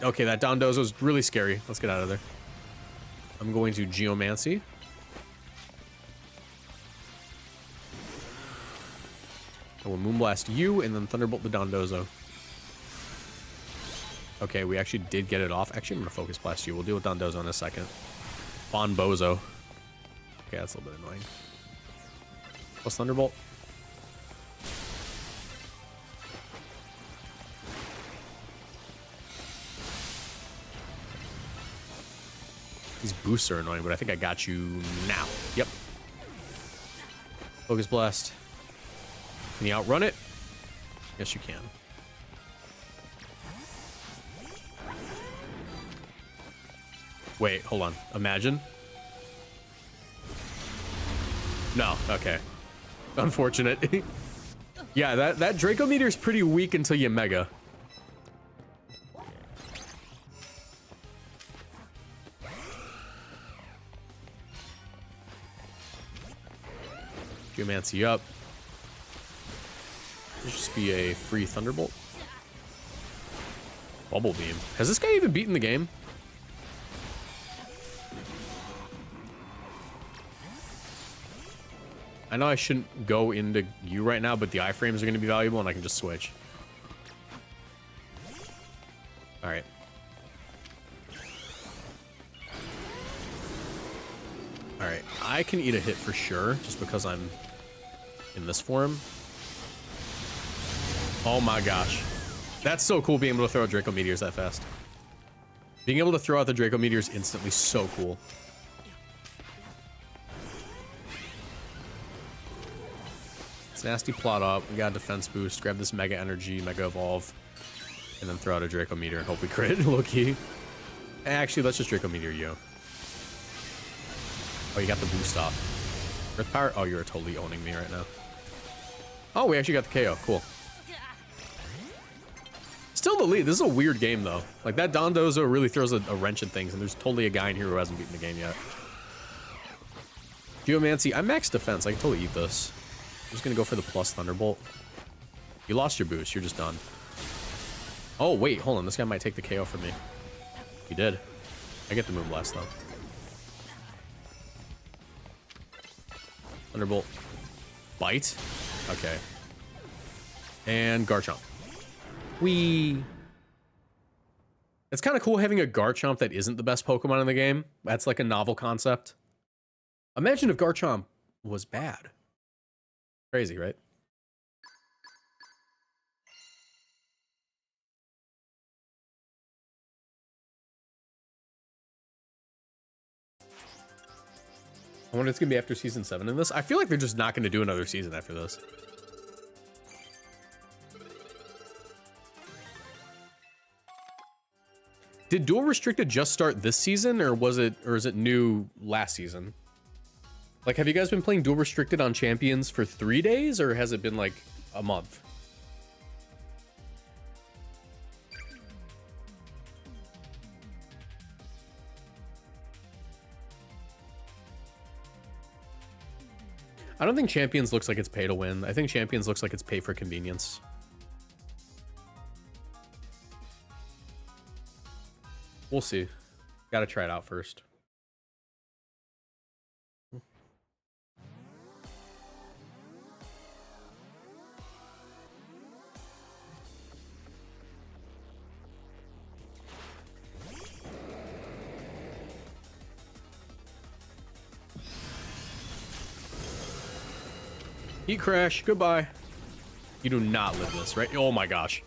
S1: Okay, that Dondozo is really scary. Let's get out of there. I'm going to Geomancy. I will Moonblast you and then Thunderbolt the Dondozo. Okay, we actually did get it off. Actually, I'm going to Focus Blast you. We'll deal with Dondozo in a second. Bon Bozo. Okay, that's a little bit annoying. Plus Thunderbolt. These boosts are annoying, but I think I got you now. Yep. Focus Blast. Can you outrun it? Yes, you can. Wait, hold on. Imagine. No, okay. Unfortunate. Yeah, that Draco meter is pretty weak until you Mega. Geomancy up. This should just be a free Thunderbolt. Bubble Beam. Has this guy even beaten the game? I know I shouldn't go into you right now, but the iframes are going to be valuable and I can just switch. Alright. Alright, I can eat a hit for sure, just because I'm in this form. Oh my gosh. That's so cool being able to throw out Draco Meteors that fast. Being able to throw out the Draco Meteors instantly, so cool. It's nasty plot up. We got a defense boost. Grab this Mega Energy, Mega Evolve, and then throw out a Draco Meteor and hope we crit. Low-key. Actually, let's just Draco Meteor you. Oh, you got the boost off. Earth Power? Oh, you're totally owning me right now. Oh, we actually got the KO. Cool. Still the lead. This is a weird game, though. Like, that Dondozo really throws a wrench in things, and there's totally a guy in here who hasn't beaten the game yet. Geomancy. I'm max defense. I can totally eat this. I'm just gonna go for the plus Thunderbolt. You lost your boost. You're just done. Oh, wait. Hold on. This guy might take the KO from me. He did. I get the Moonblast, though. Thunderbolt. Bite. Okay. And Garchomp. Whee! It's kind of cool having a Garchomp that isn't the best Pokemon in the game. That's like a novel concept. Imagine if Garchomp was bad. Crazy, right? I wonder if it's going to be after Season 7 in this. I feel like they're just not going to do another season after this. Did Dual Restricted just start this season, or is it new last season? Like, have you guys been playing Dual Restricted on Champions for 3 days, or has it been like a month? I don't think Champions looks like it's pay to win. I think Champions looks like it's pay for convenience. We'll see. Gotta try it out first. Heat Crash, goodbye. You do not live this, right? Oh my gosh.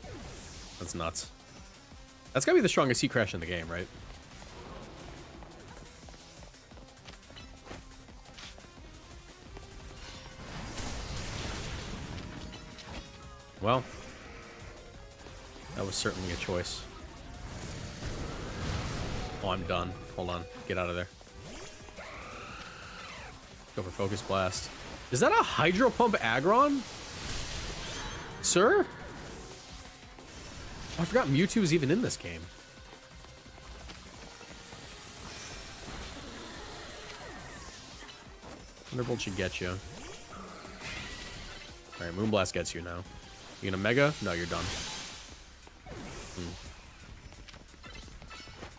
S1: That's nuts. That's gotta be the strongest Heat Crash in the game, right? Well, that was certainly a choice. Oh, I'm done. Hold on. Get out of there. Go for Focus Blast. Is that a Hydro Pump Aggron? Sir? Oh, I forgot Mewtwo was even in this game. Thunderbolt should get you. Alright, Moonblast gets you now. You gonna Mega? No, you're done.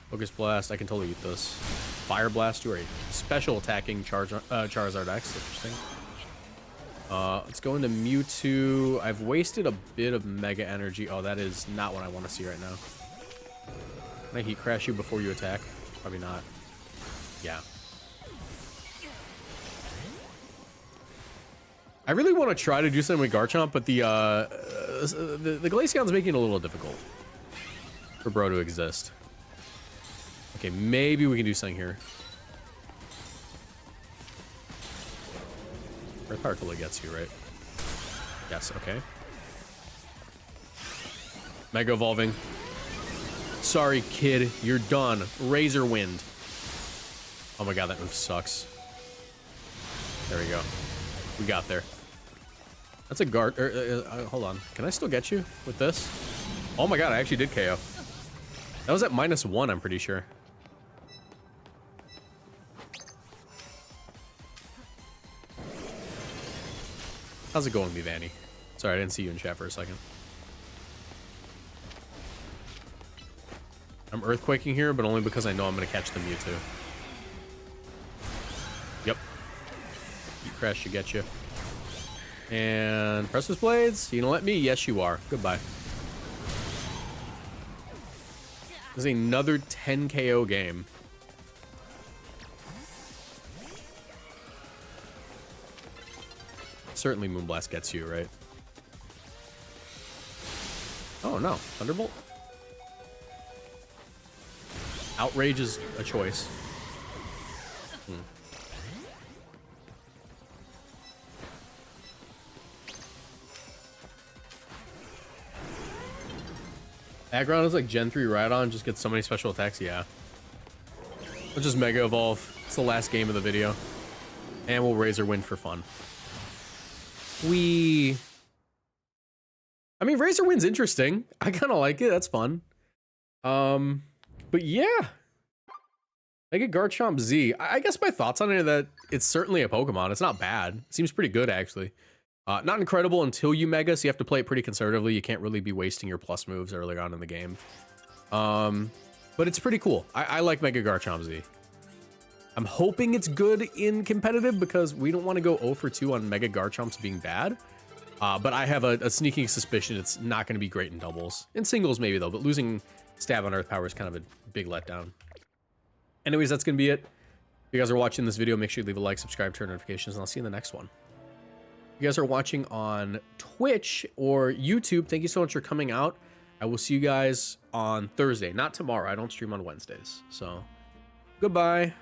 S1: Focus Blast, I can totally eat this. Fire Blast, you are a special attacking Charizard X. Interesting. Let's go into Mewtwo. I've wasted a bit of Mega Energy. Oh, that is not what I want to see right now. Can I heat crash you before you attack? Probably not. Yeah. I really want to try to do something with Garchomp, but the Glaceon's making it a little difficult for bro to exist. Okay, maybe we can do something here. Red Power totally gets you, right? Yes, okay. Mega Evolving. Sorry, kid, you're done. Razor Wind. Oh my god, that move sucks. There we go. We got there. That's a guard. Hold on. Can I still get you with this? Oh my god, I actually did KO. That was at -1, I'm pretty sure. How's it going, Vanny? Sorry, I didn't see you in chat for a second. I'm earthquaking here, but only because I know I'm going to catch the Mewtwo. Yep. Heat Crash should get you. And Precious Blades, you gonna let me? Yes, you are. Goodbye. There's another 10 KO game. Certainly Moonblast gets you, right? Oh no, Thunderbolt? Outrage is a choice. Aggron is like Gen 3 Rhydon, just gets so many special attacks, yeah. Let's just Mega Evolve. It's the last game of the video. And we'll Razor Wind for fun. I mean, Razor Wind's interesting. I kind of like it. That's fun. But yeah. Mega Garchomp Z. I guess my thoughts on it are that it's certainly a Pokemon. It's not bad. It seems pretty good, actually. Not incredible until you Mega, so you have to play it pretty conservatively. You can't really be wasting your plus moves early on in the game. But it's pretty cool. I like Mega Garchomp Z. I'm hoping it's good in competitive because we don't want to go 0 for 2 on Mega Garchomps being bad. But I have a sneaking suspicion it's not going to be great in doubles. In singles maybe though, but losing Stab on Earth Power is kind of a big letdown. Anyways, that's going to be it. If you guys are watching this video, make sure you leave a like, subscribe, turn notifications, and I'll see you in the next one. If you guys are watching on Twitch or YouTube, thank you so much for coming out. I will see you guys on Thursday, not tomorrow. I don't stream on Wednesdays. So, goodbye.